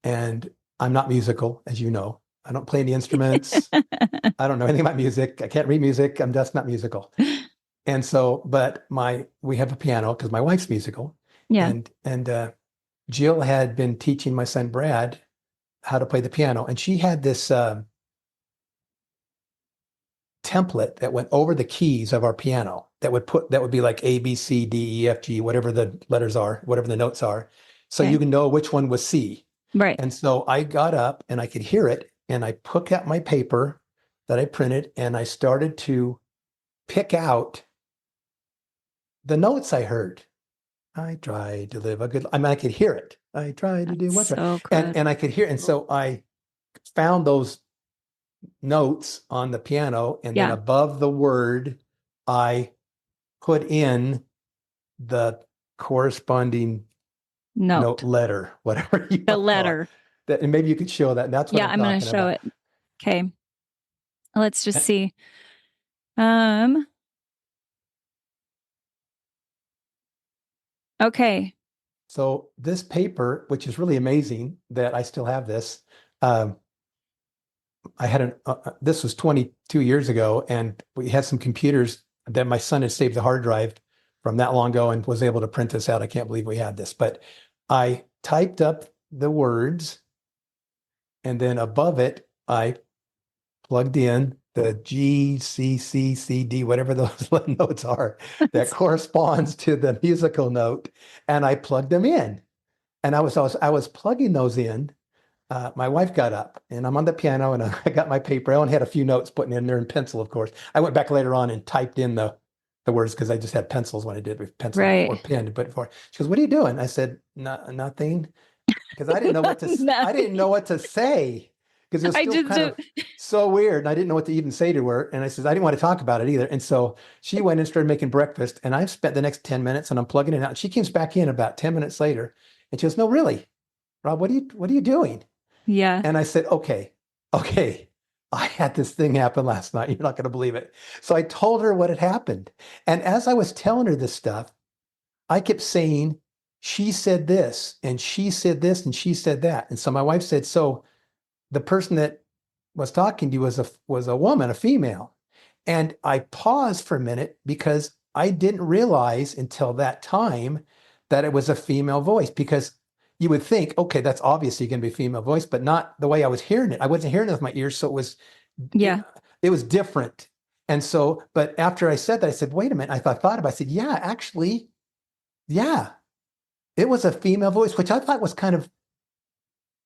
[SPEAKER 2] And I'm not musical, as you know. I don't play any instruments. I don't know anything about music. I can't read music. I'm just not musical. And so, but we have a piano because my wife's musical.
[SPEAKER 1] Yeah.
[SPEAKER 2] And Jill had been teaching my son Brad how to play the piano. And she had this template that went over the keys of our piano that would be like A, B, C, D, E, F, G, whatever the letters are, whatever the notes are. So you can know which one was C.
[SPEAKER 1] Right.
[SPEAKER 2] And so I got up and I could hear it, and I took out my paper that I printed and I started to pick out the notes I heard. I tried to live a good, I could hear it. I tried to do what's right. And I could hear, and so I found those notes on the piano, and then above the word, I put in the corresponding note letter, whatever you
[SPEAKER 1] the letter.
[SPEAKER 2] That, and maybe you could show that. And that's what
[SPEAKER 1] I'm going to show it. Okay. Let's just see. Okay.
[SPEAKER 2] So this paper, which is really amazing that I still have this, this was 22 years ago, and we had some computers that my son had saved the hard drive from that long ago and was able to print this out. I can't believe we had this, but I typed up the words, and then above it, I plugged in the G, C, C, C, D, whatever those notes are that corresponds to the musical note, and I plugged them in. And I was plugging those in. My wife got up, and I'm on the piano, and I got my paper. I only had a few notes putting in there in pencil, of course. I went back later on and typed in the words because I just had pencils when I did with pencil or pen. But she goes, "What are you doing?" I said, Nothing," because I didn't know what to. I didn't know what to say because it was still kind of so weird, and I didn't know what to even say to her. And I said I didn't want to talk about it either. And so she went and started making breakfast, and I spent the next 10 minutes, and I'm plugging it out. And she comes back in about 10 minutes later, and she goes, "No, really, Rob, what are you doing?"
[SPEAKER 1] Yeah.
[SPEAKER 2] And I said, okay, I had this thing happen last night. You're not going to believe it. So I told her what had happened. And as I was telling her this stuff, I kept saying, she said this, and she said this, and she said that. And so my wife said, so the person that was talking to you was a woman, a female. And I paused for a minute because I didn't realize until that time that it was a female voice, because you would think, okay, that's obviously going to be a female voice, but not the way I was hearing it. I wasn't hearing it with my ears. So it was different. And so, but after I said that, I said, wait a minute. I thought about it. I said, yeah, actually, yeah, it was a female voice, which I thought was kind of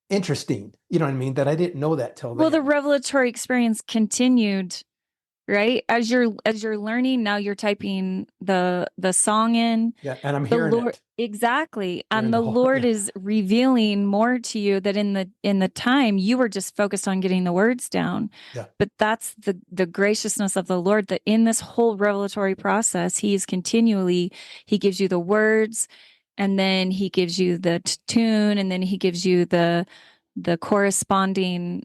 [SPEAKER 2] interesting. You know what I mean? That I didn't know that till then.
[SPEAKER 1] Well, the revelatory experience continued right? As you're learning, now you're typing the song in.
[SPEAKER 2] Yeah. And I'm
[SPEAKER 1] The
[SPEAKER 2] hearing
[SPEAKER 1] Lord,
[SPEAKER 2] it,
[SPEAKER 1] exactly.
[SPEAKER 2] hearing
[SPEAKER 1] And
[SPEAKER 2] the
[SPEAKER 1] the
[SPEAKER 2] whole,
[SPEAKER 1] Lord
[SPEAKER 2] yeah.
[SPEAKER 1] is revealing more to you that in the time you were just focused on getting the words down.
[SPEAKER 2] Yeah.
[SPEAKER 1] But that's the graciousness of the Lord, that in this whole revelatory process, he gives you the words, and then he gives you the tune, and then he gives you the corresponding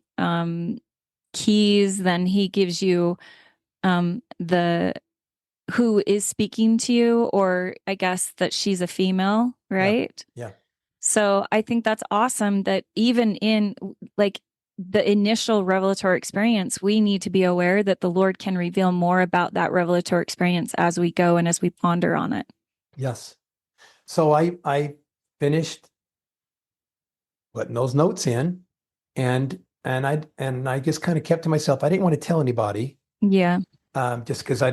[SPEAKER 1] keys, then he gives you the who is speaking to you, or I guess that she's a female,
[SPEAKER 2] Yeah.
[SPEAKER 1] right?
[SPEAKER 2] Yeah.
[SPEAKER 1] So I think that's awesome that even in like the initial revelatory experience, we need to be aware that the Lord can reveal more about that revelatory experience as we go and as we ponder on it.
[SPEAKER 2] Yes. So I finished putting those notes in, and I just kind of kept to myself. I didn't want to tell anybody,
[SPEAKER 1] Yeah.
[SPEAKER 2] just because I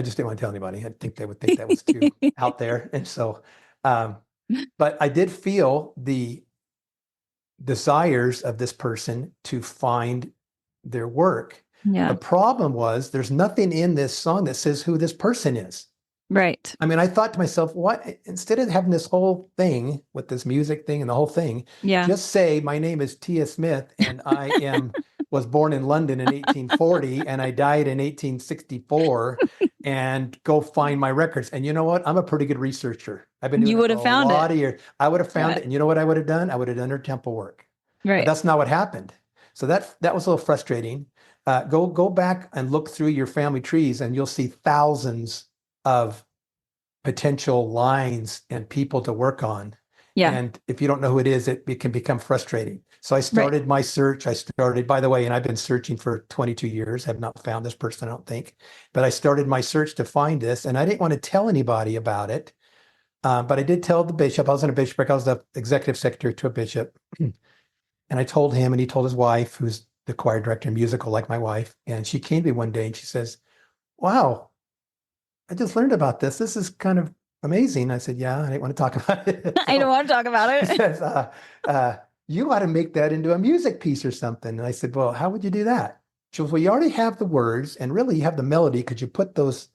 [SPEAKER 2] just didn't want to tell anybody. I think they would think that was too out there. And so, um, but I did feel the desires of this person to find their work.
[SPEAKER 1] Yeah.
[SPEAKER 2] The problem was there's nothing in this song that says who this person is.
[SPEAKER 1] Right.
[SPEAKER 2] I mean, I thought to myself, what, instead of having this whole thing with this music thing and the whole thing,
[SPEAKER 1] Yeah.
[SPEAKER 2] just say, my name is Tia Smith and was born in London in 1840 and I died in 1864, and go find my records. And you know what? I'm a pretty good researcher. I've been doing
[SPEAKER 1] You
[SPEAKER 2] it
[SPEAKER 1] would
[SPEAKER 2] for
[SPEAKER 1] have
[SPEAKER 2] a
[SPEAKER 1] found it.
[SPEAKER 2] lot of years. I would have found
[SPEAKER 1] Yeah.
[SPEAKER 2] it. And you know what I would have done? I would have done her temple work. But
[SPEAKER 1] Right.
[SPEAKER 2] that's not what happened. So that was a little frustrating. Go back and look through your family trees and you'll see thousands of potential lines and people to work on.
[SPEAKER 1] Yeah.
[SPEAKER 2] And if you don't know who it is, it can become frustrating. So I
[SPEAKER 1] Right.
[SPEAKER 2] started my search. By the way, and I've been searching for 22 years, have not found this person, I don't think. But I started my search to find this, and I didn't want to tell anybody about it. But I did tell the bishop. I was in a bishopric. I was the executive secretary to a bishop. And I told him, and he told his wife, who's the choir director and musical like my wife. And she came to me one day and she says, wow, I just learned about this. This is kind of amazing. I said, yeah, I didn't want to talk about it.
[SPEAKER 1] I don't
[SPEAKER 2] So
[SPEAKER 1] want to talk about
[SPEAKER 2] she
[SPEAKER 1] it.
[SPEAKER 2] says, you ought to make that into a music piece or something. And I said, well, how would you do that? She goes, well, you already have the words and really you have the melody. Could you put those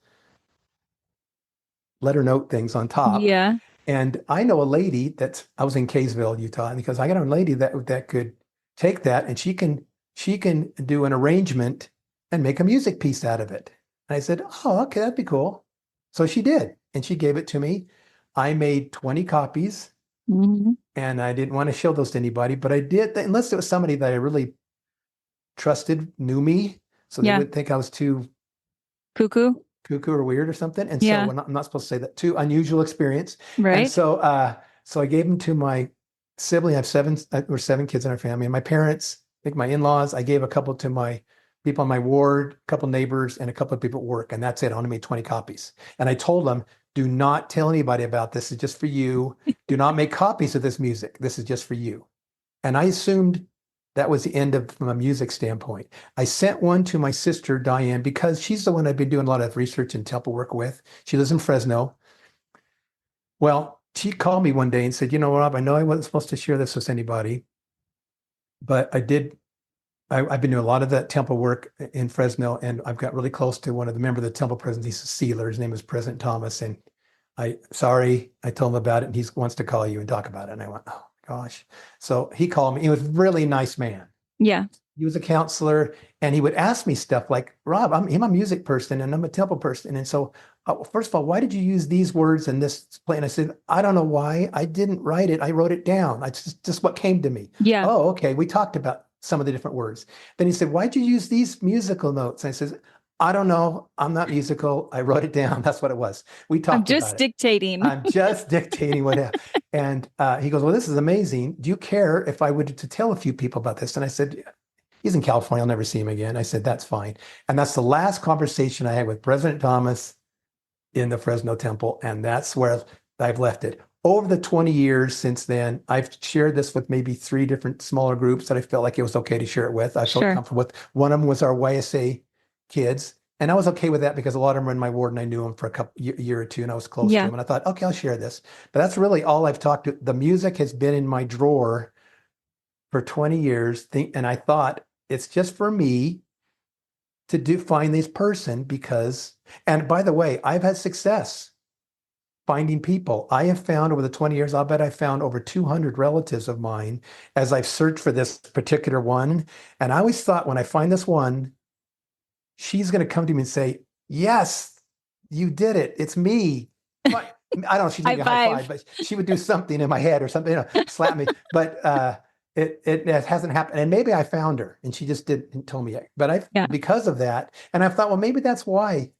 [SPEAKER 2] letter note things on top?
[SPEAKER 1] Yeah.
[SPEAKER 2] And I know a lady I was in Kaysville, Utah, and because I got a lady that could take that and she can do an arrangement and make a music piece out of it. And I said, oh, okay, that'd be cool. So she did, and she gave it to me. I made 20 copies,
[SPEAKER 1] Mhm.
[SPEAKER 2] and I didn't want to show those to anybody, but I did, unless it was somebody that I really trusted, knew me, so they
[SPEAKER 1] Yeah.
[SPEAKER 2] wouldn't think I was too
[SPEAKER 1] Cuckoo.
[SPEAKER 2] cuckoo or weird or something. And so
[SPEAKER 1] Yeah.
[SPEAKER 2] I'm not supposed to say that, too unusual experience. And
[SPEAKER 1] Right.
[SPEAKER 2] so I gave them to my sibling. I have seven kids in our family, and my parents, I think my in-laws. I gave a couple to my people in my ward, a couple neighbors, and a couple of people at work. And that's it. I only made 20 copies. And I told them, do not tell anybody about this. It's just for you. Do not make copies of this music. This is just for you. And I assumed that was the end of from a music standpoint. I sent one to my sister, Diane, because she's the one I've been doing a lot of research and temple work with. She lives in Fresno. Well, she called me one day and said, you know, Rob, I know I wasn't supposed to share this with anybody, but I did. I've been doing a lot of that temple work in Fresno, and I've got really close to one of the members of the temple president. He's a sealer. His name is President Thomas. And I told him about it, and he wants to call you and talk about it. And I went, oh my gosh. So he called me. He was a really nice man.
[SPEAKER 1] Yeah.
[SPEAKER 2] He was a counselor, and he would ask me stuff like, Rob, I'm a music person and I'm a temple person. And so, first of all, why did you use these words in this play? And I said, I don't know why. I didn't write it. I wrote it down. It's just what came to me.
[SPEAKER 1] Yeah.
[SPEAKER 2] Oh, okay. We talked about some of the different words. Then he said, why'd you use these musical notes? And I said, I don't know. I'm not musical. I wrote it down. That's what it was. We
[SPEAKER 1] I'm
[SPEAKER 2] talked
[SPEAKER 1] just
[SPEAKER 2] about it.
[SPEAKER 1] dictating.
[SPEAKER 2] I'm just dictating what happened. And he goes, well, this is amazing. Do you care if I would to tell a few people about this? And I said, he's in California. I'll never see him again. I said, that's fine. And that's the last conversation I had with President Thomas in the Fresno Temple. And that's where I've left it. Over the 20 years since then, I've shared this with maybe 3 different smaller groups that I felt like it was okay to share it with. I felt
[SPEAKER 1] Sure.
[SPEAKER 2] comfortable with. One of them was our YSA kids. And I was okay with that because a lot of them were in my ward and I knew them for year or two and I was close to
[SPEAKER 1] Yeah.
[SPEAKER 2] them. And I thought, okay, I'll share this. But that's really all I've talked to. The music has been in my drawer for 20 years. And I thought it's just for me. to find this person because, and by the way, I've had success finding people. I have found over the 20 years, I'll bet I found over 200 relatives of mine as I've searched for this particular one. And I always thought when I find this one, she's going to come to me and say, yes, you did it. It's me. But I don't know if she's going to high five, but she would do something in my head or something, slap me. But it hasn't happened. And maybe I found her and she just didn't tell me yet. But because of that, and I thought, well, maybe that's why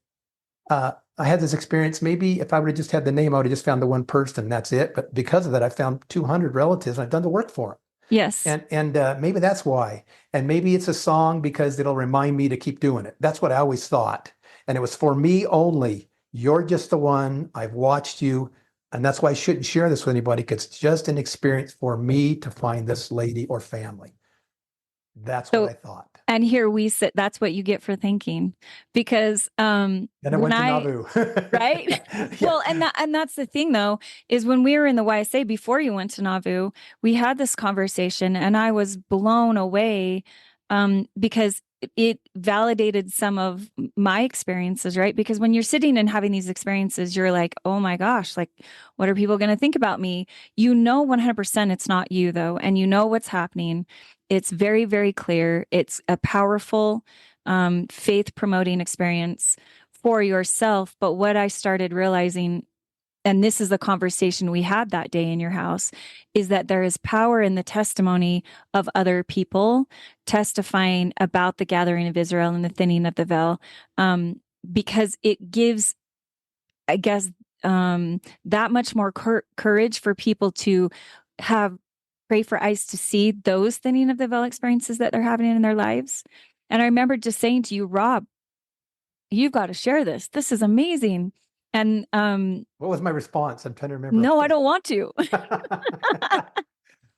[SPEAKER 2] I had this experience. Maybe if I would have just had the name, I would have just found the one person. That's it. But because of that, I found 200 relatives and I've done the work for them.
[SPEAKER 1] Yes.
[SPEAKER 2] And maybe that's why. And maybe it's a song because it'll remind me to keep doing it. That's what I always thought. And it was for me only. You're just the one. I've watched you. And that's why I shouldn't share this with anybody, because it's just an experience for me to find this lady or family. That's what I thought.
[SPEAKER 1] And here we sit. That's what you get for thinking, because
[SPEAKER 2] and I went to Nauvoo,
[SPEAKER 1] right? Yeah. Well, and that's the thing though, is when we were in the YSA before you went to Nauvoo, we had this conversation, and I was blown away because it validated some of my experiences, right? Because when you're sitting and having these experiences, you're like, oh my gosh, like, what are people going to think about me? 100% it's not you though. And you know what's happening. It's very, very clear. It's a powerful faith promoting experience for yourself. But what I started realizing, and this is the conversation we had that day in your house, is that there is power in the testimony of other people testifying about the gathering of Israel and the thinning of the veil, because it gives, I guess, that much more courage for people to pray for eyes to see those thinning of the veil experiences that they're having in their lives. And I remember just saying to you, Rob, you've got to share this. This is amazing. And
[SPEAKER 2] what was my response? I'm trying to remember.
[SPEAKER 1] No, I don't want to.
[SPEAKER 2] Yeah.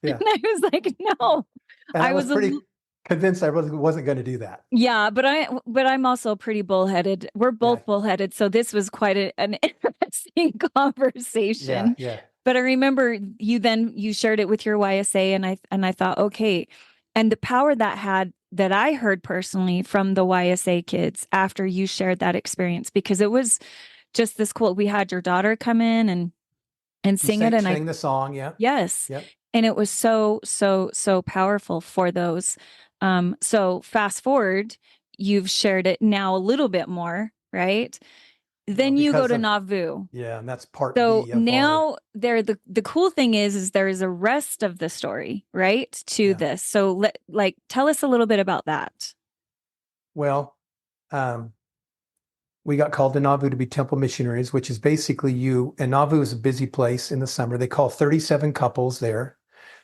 [SPEAKER 1] And I was like, no.
[SPEAKER 2] And I was pretty convinced I really wasn't going to do that.
[SPEAKER 1] Yeah, but I'm also pretty bullheaded. We're both bullheaded. So this was quite an interesting conversation.
[SPEAKER 2] Yeah.
[SPEAKER 1] But I remember you shared it with your YSA, and I thought, okay. And the power that I heard personally from the YSA kids after you shared that experience, because it was just this cool. We had your daughter come in and sing it, and
[SPEAKER 2] sang the song. Yeah.
[SPEAKER 1] Yes.
[SPEAKER 2] Yep.
[SPEAKER 1] And it was so powerful for those. So fast forward, you've shared it now a little bit more, right? Then you go to Nauvoo.
[SPEAKER 2] Yeah, and that's part
[SPEAKER 1] so
[SPEAKER 2] B of
[SPEAKER 1] now the cool thing is there is a rest of the story, right? To this. So tell us a little bit about that.
[SPEAKER 2] Well, we got called to Nauvoo to be temple missionaries, which is basically and Nauvoo is a busy place in the summer. They call 37 couples there.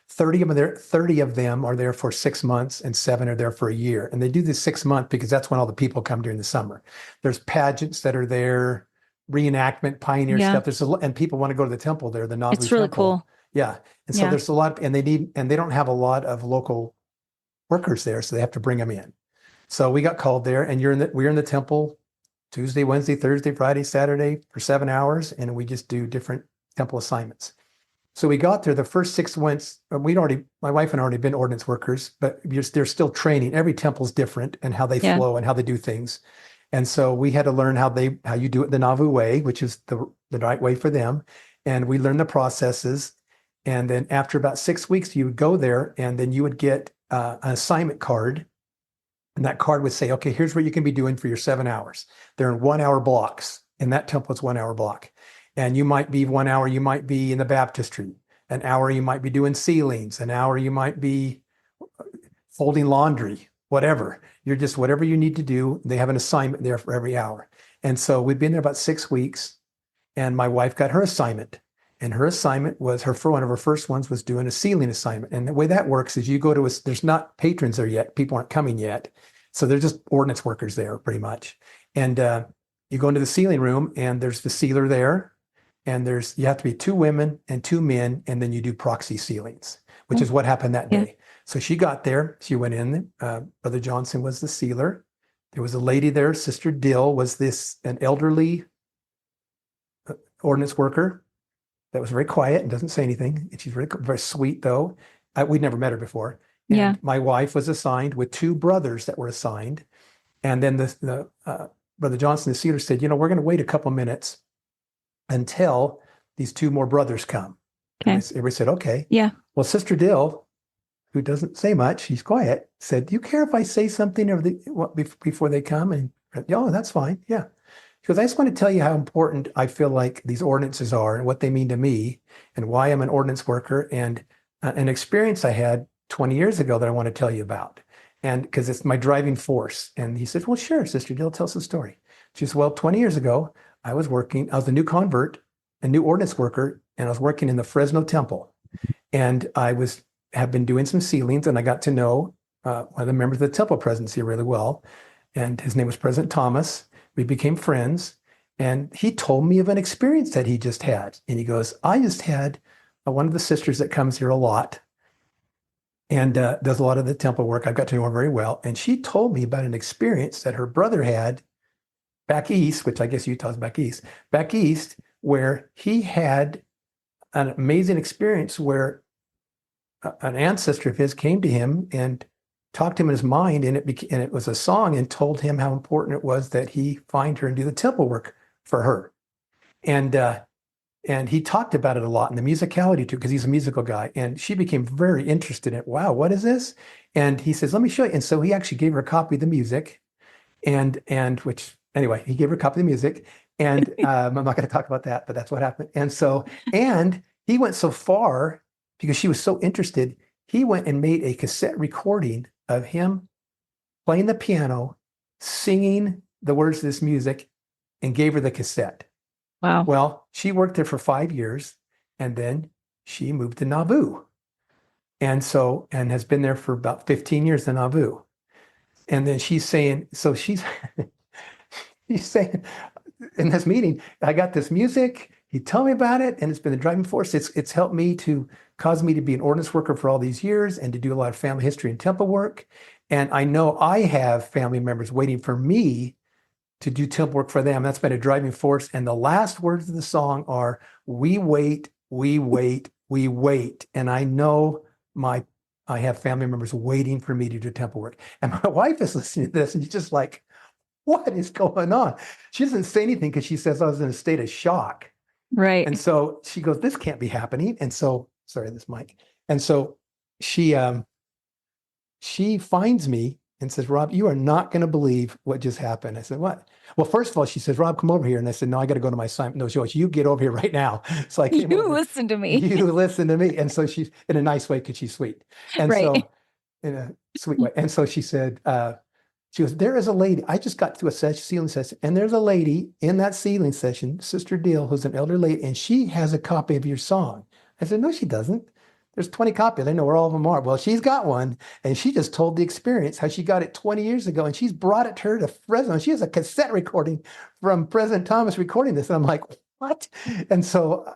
[SPEAKER 2] 30 of them are there for 6 months, and 7 are there for a year. And they do this 6 month because that's when all the people come during the summer. There's pageants that are there, reenactment, pioneer stuff. And people want to go to the temple there, the Nauvoo
[SPEAKER 1] It's really
[SPEAKER 2] temple.
[SPEAKER 1] cool.
[SPEAKER 2] Yeah. And so there's a lot, and they don't have a lot of local workers there, so they have to bring them in. So we got called there, and we're in the temple Tuesday, Wednesday, Thursday, Friday, Saturday for 7 hours, and we just do different temple assignments. So we got there, the first 6 months, my wife and I already been ordinance workers, but they're still training. Every temple's different and how they flow and how they do things. And so we had to learn how you do it the Nauvoo way, which is the right way for them. And we learned the processes. And then after about 6 weeks, you would go there, and then you would get an assignment card. And that card would say, okay, here's what you can be doing for your 7 hours. They're in 1 hour blocks. In that temple, it's 1 hour block. And you might be 1 hour, you might be in the baptistry. An hour, you might be doing ceilings. An hour, you might be folding laundry, whatever. You're just whatever you need to do. They have an assignment there for every hour. And so we've been there about 6 weeks, and my wife got her assignment. And her assignment was one of her first ones was doing a ceiling assignment. And the way that works is you go to there's not patrons there yet. People aren't coming yet. So they're just ordinance workers there pretty much. And you go into the ceiling room, and there's the sealer there. And you have to be 2 women and 2 men, and then you do proxy ceilings, which is what happened that day. So she got there, she went in, Brother Johnson was the sealer. There was a lady there, Sister Dill was an elderly ordinance worker that was very quiet and doesn't say anything. And she's very, very sweet though. We'd never met her before. And my wife was assigned with 2 brothers that were assigned. And then Brother Johnson, the sealer, said, we're going to wait a couple minutes until these two more brothers come.
[SPEAKER 1] Okay.
[SPEAKER 2] Everybody said, okay.
[SPEAKER 1] Yeah.
[SPEAKER 2] Well, Sister Dill, who doesn't say much, she's quiet, said, do you care if I say something before they come? And, oh, that's fine. Yeah. Because I just want to tell you how important I feel like these ordinances are and what they mean to me and why I'm an ordinance worker and an experience I had 20 years ago that I want to tell you about. And because it's my driving force. And he said, well, sure, Sister Dill, tell us the story. She said, well, 20 years ago, I was a new convert, a new ordinance worker, and I was working in the Fresno temple. And I have been doing some sealings, and I got to know one of the members of the temple presidency really well. And his name was President Thomas. We became friends. And he told me of an experience that he just had. And he goes, I just had one of the sisters that comes here a lot and does a lot of the temple work. I've got to know her very well. And she told me about an experience that her brother had back east, which I guess Utah's back east, where he had an amazing experience where an ancestor of his came to him and talked to him in his mind, and it was a song, and told him how important it was that he find her and do the temple work for her. And he talked about it a lot, and the musicality too, because he's a musical guy. And she became very interested in it. Wow, what is this? And he says, let me show you. And so he actually gave her a copy of the music, and which anyway, he gave her a copy of the music. And I'm not going to talk about that, but that's what happened. And he went so far because she was so interested. He went and made a cassette recording of him playing the piano, singing the words of this music, and gave her the cassette.
[SPEAKER 1] Wow.
[SPEAKER 2] Well, she worked there for 5 years, and then she moved to Nauvoo. And has been there for about 15 years in Nauvoo. And then she's saying she's saying in this meeting, I got this music. He told me about it, and it's been the driving force. It's helped me to cause me to be an ordinance worker for all these years and to do a lot of family history and temple work. And I know I have family members waiting for me to do temple work for them. That's been a driving force. And the last words of the song are, we wait, we wait, we wait. And I know I have family members waiting for me to do temple work. And my wife is listening to this, and she's just like, what is going on? She doesn't say anything because she says I was in a state of shock.
[SPEAKER 1] Right.
[SPEAKER 2] And so she goes, this can't be happening. And so, sorry, this mic. And so she finds me and says, Rob, you are not going to believe what just happened. I said, what? Well, first of all, she says, Rob, come over here. And I said, no, I got to go to my assignment. No, she goes, you get over here right now. So I came over.
[SPEAKER 1] Listen to me.
[SPEAKER 2] You listen to me. And so she's in a nice way because she's sweet. And
[SPEAKER 1] right.
[SPEAKER 2] So in a sweet way. And so she said, she goes, there is a lady. I just got through a sealing session, and there's a lady in that sealing session, Sister Deal, who's an elder lady, and she has a copy of your song. I said, no, she doesn't. There's 20 copies. I know where all of them are. Well, she's got one, and she just told the experience, how she got it 20 years ago, and she's brought it to her to Fresno. She has a cassette recording from President Thomas recording this. And I'm like, what? And so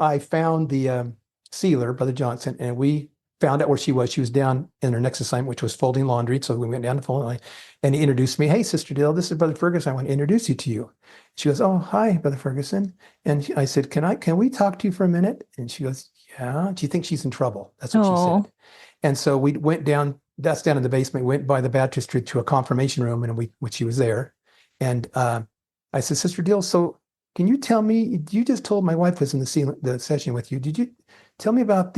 [SPEAKER 2] I found the sealer, Brother Johnson, and we found out where she was. She was down in her next assignment, which was folding laundry. So we went down to folding laundry, and he introduced me. Hey, Sister Dill, this is Brother Ferguson. I want to introduce you to you. She goes, oh, hi, Brother Ferguson. And I said, can we talk to you for a minute? And she goes, yeah. Do you think she's in trouble? That's what she said. And so we went down, that's down in the basement, went by the baptistry to a confirmation room, and when she was there. And I said, Sister Dill, so can you tell me, you just told my wife was in the session with you. Did you tell me about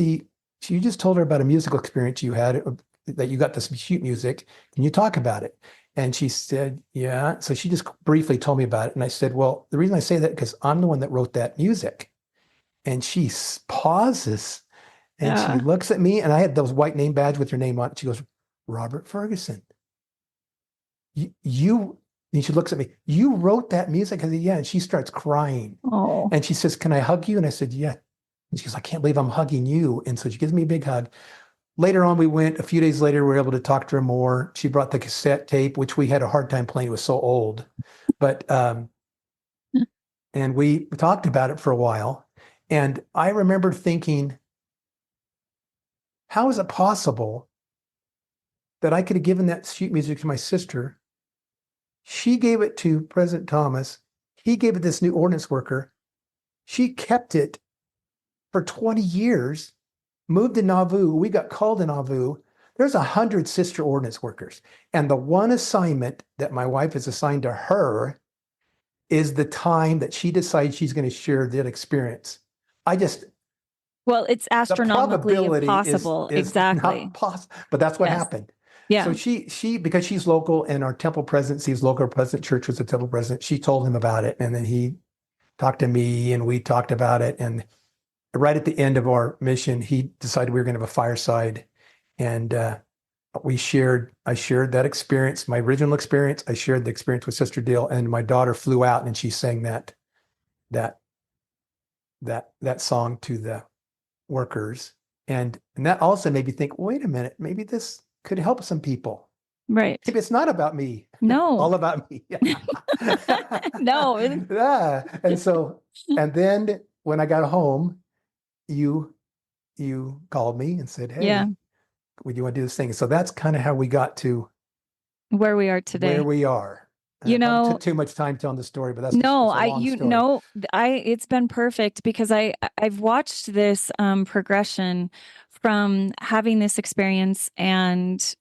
[SPEAKER 2] you just told her about a musical experience you had, that you got this sheet music. Can you talk about it? And she said, yeah. So she just briefly told me about it. And I said, well, the reason I say that, because I'm the one that wrote that music. And she pauses, and she looks at me, and I had those white name badge with her name on it. She goes, Robert Ferguson. You, and she looks at me, you wrote that music? I said, yeah. And she starts crying.
[SPEAKER 1] Oh.
[SPEAKER 2] And she says, can I hug you? And I said, yeah. And she goes, I can't believe I'm hugging you. And so she gives me a big hug. Later on, a few days later, we were able to talk to her more. She brought the cassette tape, which we had a hard time playing. It was so old. But, and we talked about it for a while. And I remember thinking, how is it possible that I could have given that sheet music to my sister? She gave it to President Thomas. He gave it to this new ordinance worker. She kept it for 20 years, moved to Nauvoo. We got called to Nauvoo. there's 100 sister ordinance workers. And the one assignment that my wife has assigned to her is the time that she decides she's going to share that experience.
[SPEAKER 1] Well, it's
[SPEAKER 2] The
[SPEAKER 1] astronomically
[SPEAKER 2] probability
[SPEAKER 1] impossible.
[SPEAKER 2] is
[SPEAKER 1] Exactly.
[SPEAKER 2] not possible, but that's what
[SPEAKER 1] Yes.
[SPEAKER 2] happened.
[SPEAKER 1] Yeah.
[SPEAKER 2] So she because she's local and our temple president, she's local president, church was the temple president. She told him about it, and then he talked to me, and we talked about it. And right at the end of our mission, he decided we were going to have a fireside, and I shared that experience, my original experience. I shared the experience with Sister Dale, and my daughter flew out and she sang that song to the workers. And that also made me think, wait a minute, maybe this could help some people.
[SPEAKER 1] Right.
[SPEAKER 2] Maybe it's not about me.
[SPEAKER 1] No.
[SPEAKER 2] All about me.
[SPEAKER 1] No.
[SPEAKER 2] Yeah. And then when I got home, you called me and said, hey,
[SPEAKER 1] Yeah.
[SPEAKER 2] would you want to do this thing? So that's kind of how we got to
[SPEAKER 1] Where we are today.
[SPEAKER 2] where we are.
[SPEAKER 1] You
[SPEAKER 2] I probably
[SPEAKER 1] know,
[SPEAKER 2] took too much time telling the story, but that's
[SPEAKER 1] no,
[SPEAKER 2] it's a long story.
[SPEAKER 1] it's been perfect because I've watched this progression from having this experience and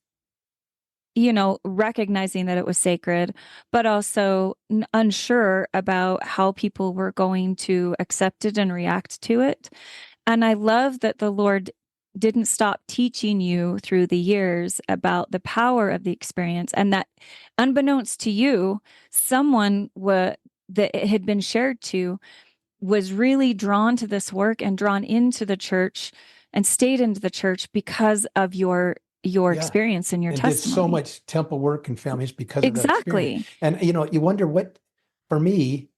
[SPEAKER 1] recognizing that it was sacred, but also unsure about how people were going to accept it and react to it. And I love that the Lord didn't stop teaching you through the years about the power of the experience, and that unbeknownst to you, someone that it had been shared to was really drawn to this work and drawn into the church and stayed into the church because of your
[SPEAKER 2] Yeah.
[SPEAKER 1] experience and your
[SPEAKER 2] And did
[SPEAKER 1] testimony.
[SPEAKER 2] so much temple work and families because of that experience.
[SPEAKER 1] Exactly.
[SPEAKER 2] And you wonder what, for me,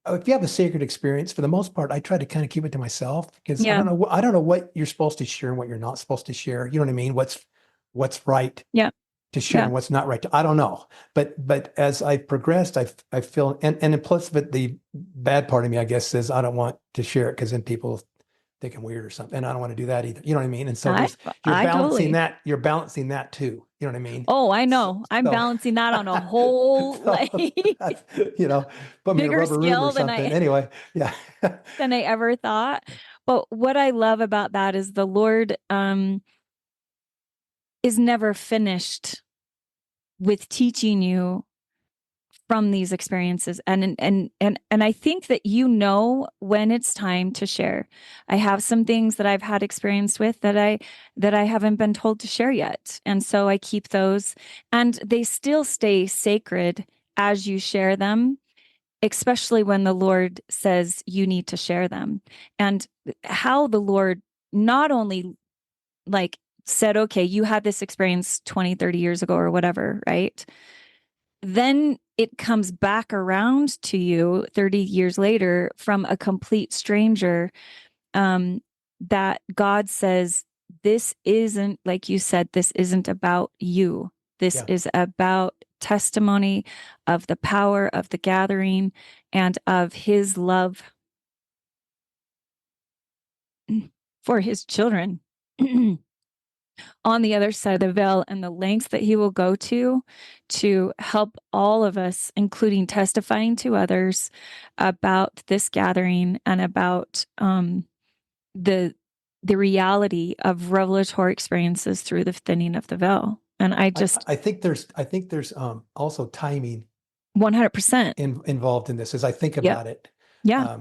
[SPEAKER 2] if you have a sacred experience, for the most part, I try to kind of keep it to myself because
[SPEAKER 1] Yeah.
[SPEAKER 2] I don't know what you're supposed to share and what you're not supposed to share. You know what I mean? What's right
[SPEAKER 1] Yeah.
[SPEAKER 2] to share
[SPEAKER 1] Yeah.
[SPEAKER 2] and what's not right to, I don't know. But as I progressed, I feel, and plus, but the bad part of me, I guess, says I don't want to share it because then people think I'm weird or something. And I don't want to do that either. You know what I mean? And so you're balancing that too. You know what I mean?
[SPEAKER 1] Oh, I know. I'm
[SPEAKER 2] So-
[SPEAKER 1] balancing that on a whole
[SPEAKER 2] So, put me in a
[SPEAKER 1] bigger
[SPEAKER 2] rubber room
[SPEAKER 1] scale
[SPEAKER 2] or
[SPEAKER 1] than
[SPEAKER 2] something. Anyway, yeah.
[SPEAKER 1] than I ever thought. But what I love about that is the Lord is never finished with teaching you from these experiences. And I think that when it's time to share. I have some things that I've had experience with that I haven't been told to share yet. And so I keep those, and they still stay sacred as you share them, especially when the Lord says you need to share them. And how the Lord not only said, okay, you had this experience 20, 30 years ago or whatever, right? Then it comes back around to you 30 years later from a complete stranger, that God says, this isn't, like you said, this isn't about you. This is about testimony of the power of the gathering and of his love for his children on the other side of the veil, and the lengths that he will go to help all of us, including testifying to others about this gathering and about the reality of revelatory experiences through the thinning of the veil. And I
[SPEAKER 2] think there's also timing
[SPEAKER 1] 100%
[SPEAKER 2] involved in this as I think about it.
[SPEAKER 1] Yeah.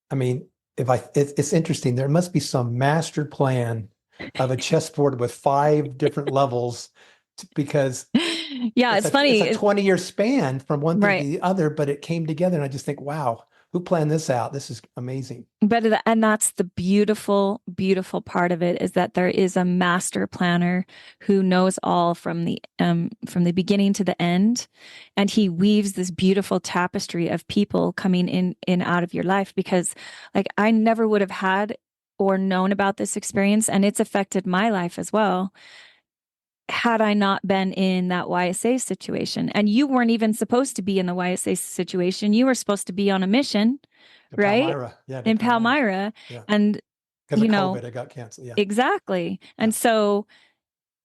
[SPEAKER 2] I mean, it's interesting. There must be some master plan of a chessboard with 5 different levels because
[SPEAKER 1] it's funny.
[SPEAKER 2] It's a 20-year span from one thing
[SPEAKER 1] Right.
[SPEAKER 2] to the other, but it came together. And I just think, wow, who planned this out? This is amazing.
[SPEAKER 1] And that's the beautiful, beautiful part of it, is that there is a master planner who knows all from the beginning to the end. And he weaves this beautiful tapestry of people coming in out of your life, because I never would have had or known about this experience. And it's affected my life as well, had I not been in that YSA situation. And you weren't even supposed to be in the YSA situation. You were supposed to be on a mission, right?
[SPEAKER 2] Palmyra. Yeah,
[SPEAKER 1] in Palmyra.
[SPEAKER 2] Yeah.
[SPEAKER 1] And
[SPEAKER 2] because of COVID, it got canceled. Yeah.
[SPEAKER 1] Exactly. And so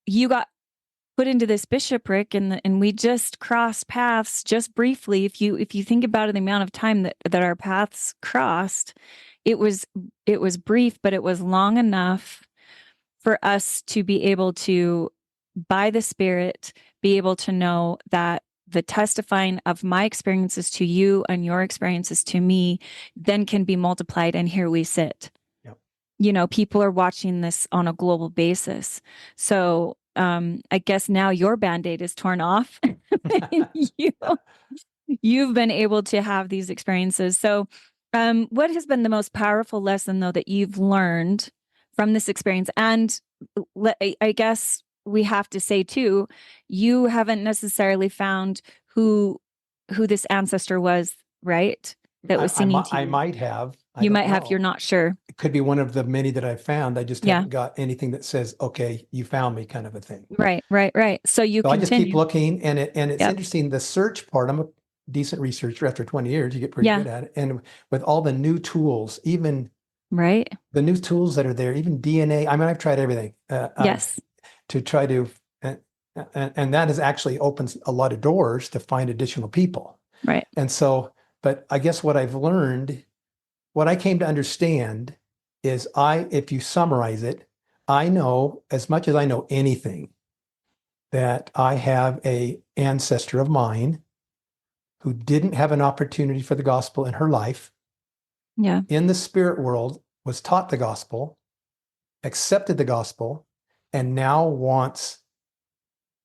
[SPEAKER 1] you got put into this bishopric, and we just crossed paths just briefly. If you think about it, the amount of time that our paths crossed, it was brief, but it was long enough for us to be able to, by the Spirit, be able to know that the testifying of my experiences to you and your experiences to me then can be multiplied. And here we sit.
[SPEAKER 2] Yep.
[SPEAKER 1] People are watching this on a global basis. So I guess now your Band-Aid is torn off. You've been able to have these experiences. So what has been the most powerful lesson, though, that you've learned from this experience? And I guess we have to say, too, you haven't necessarily found who this ancestor was, right? That was singing to you.
[SPEAKER 2] I might have.
[SPEAKER 1] You might have. You're not sure.
[SPEAKER 2] It could be one of the many that I've found. I just haven't got anything that says, okay, you found me, kind of a thing.
[SPEAKER 1] Right. So
[SPEAKER 2] I just keep looking, and it's
[SPEAKER 1] Yep.
[SPEAKER 2] interesting. The search part, I'm a decent researcher. After 20 years, you get pretty good at it. And with all the new tools, even
[SPEAKER 1] right,
[SPEAKER 2] the new tools that are there, even DNA. I mean, I've tried everything.
[SPEAKER 1] Yes.
[SPEAKER 2] To try to, and that has actually opened a lot of doors to find additional people.
[SPEAKER 1] Right.
[SPEAKER 2] And so, but I guess what I've learned, what I came to understand is if you summarize it, I know as much as I know anything, that I have a ancestor of mine who didn't have an opportunity for the gospel in her life.
[SPEAKER 1] Yeah.
[SPEAKER 2] In the spirit world, was taught the gospel, accepted the gospel, and now wants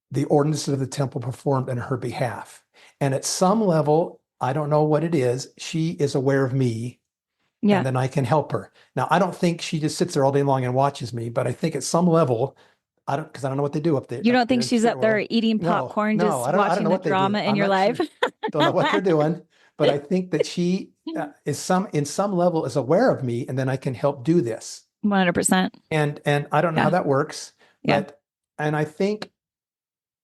[SPEAKER 2] the ordinances of the temple performed on her behalf. And at some level, I don't know what it is, she is aware of me, and then I can help her. Now, I don't think she just sits there all day long and watches me, but I think at some level, because I don't know what they do up there.
[SPEAKER 1] You don't think she's up there eating popcorn, just watching the drama in your life?
[SPEAKER 2] Don't know what they're doing, but I think that she in some level is aware of me, and then I can help do this.
[SPEAKER 1] 100%.
[SPEAKER 2] And I don't know how that works, but I think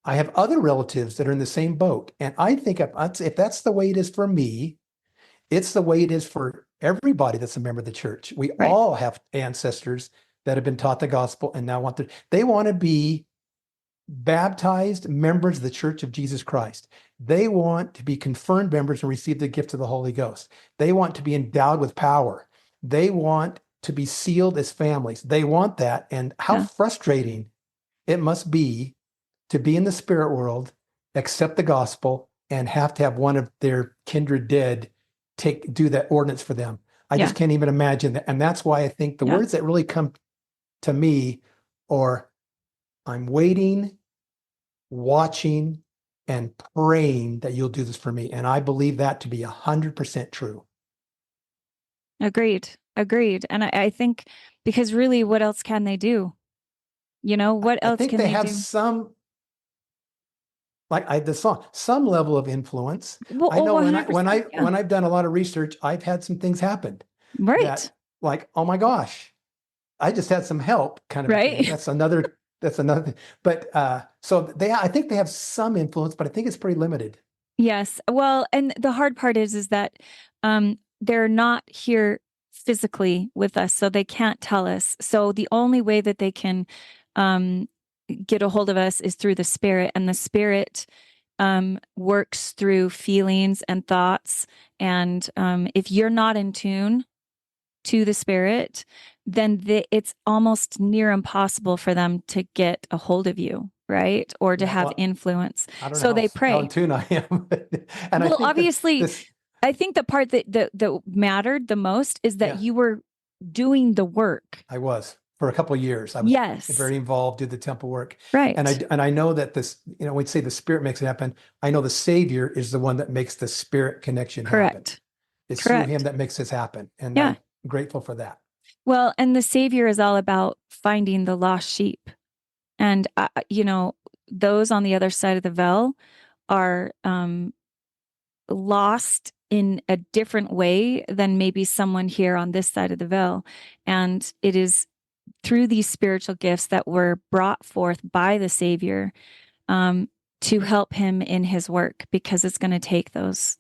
[SPEAKER 2] I have other relatives that are in the same boat. And I think if that's the way it is for me, it's the way it is for everybody that's a member of the church. We all have ancestors that have been taught the gospel and now they want to be baptized members of the Church of Jesus Christ. They want to be confirmed members and receive the gift of the Holy Ghost. They want to be endowed with power. They want to be sealed as families. They want that. And how frustrating it must be to be in the spirit world, accept the gospel, and have to have one of their kindred dead do that ordinance for them. I just can't even imagine that. And that's why I think the words that really come to me are, I'm waiting, watching, and praying that you'll do this for me. And I believe that to be 100% true.
[SPEAKER 1] Agreed. And I think, because really, what else can they do? What else can they do?
[SPEAKER 2] I think they have some, like the song, some level of influence.
[SPEAKER 1] Well,
[SPEAKER 2] I know when I've done a lot of research, I've had some things happen.
[SPEAKER 1] Right.
[SPEAKER 2] That, like, oh my gosh, I just had some help, kind of.
[SPEAKER 1] Right.
[SPEAKER 2] That's another thing. But I think they have some influence, but I think it's pretty limited.
[SPEAKER 1] Yes. Well, and the hard part is that they're not here physically with us, so they can't tell us. So the only way that they can get a hold of us is through the Spirit, and the Spirit works through feelings and thoughts. And if you're not in tune to the Spirit, then it's almost near impossible for them to get a hold of you, right? Or to have influence. So they pray.
[SPEAKER 2] How in tune I am. And
[SPEAKER 1] well, obviously, I think the part that mattered the most is that you were doing the work.
[SPEAKER 2] I was. For a couple of years, I was very involved, did the temple work.
[SPEAKER 1] Right.
[SPEAKER 2] And I know that this, we'd say the Spirit makes it happen. I know the Savior is the one that makes the Spirit connection happen. It's through him that makes this happen. And I'm grateful for that.
[SPEAKER 1] Well, and the Savior is all about finding the lost sheep. And, those on the other side of the veil are lost in a different way than maybe someone here on this side of the veil. And it is through these spiritual gifts that were brought forth by the Savior to help him in his work, because it's going to take those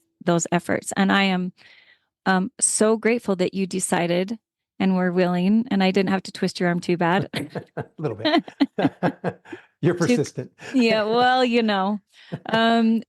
[SPEAKER 1] efforts. And I am so grateful that you decided and were willing, and I didn't have to twist your arm too bad.
[SPEAKER 2] A little bit. You're persistent.
[SPEAKER 1] Well,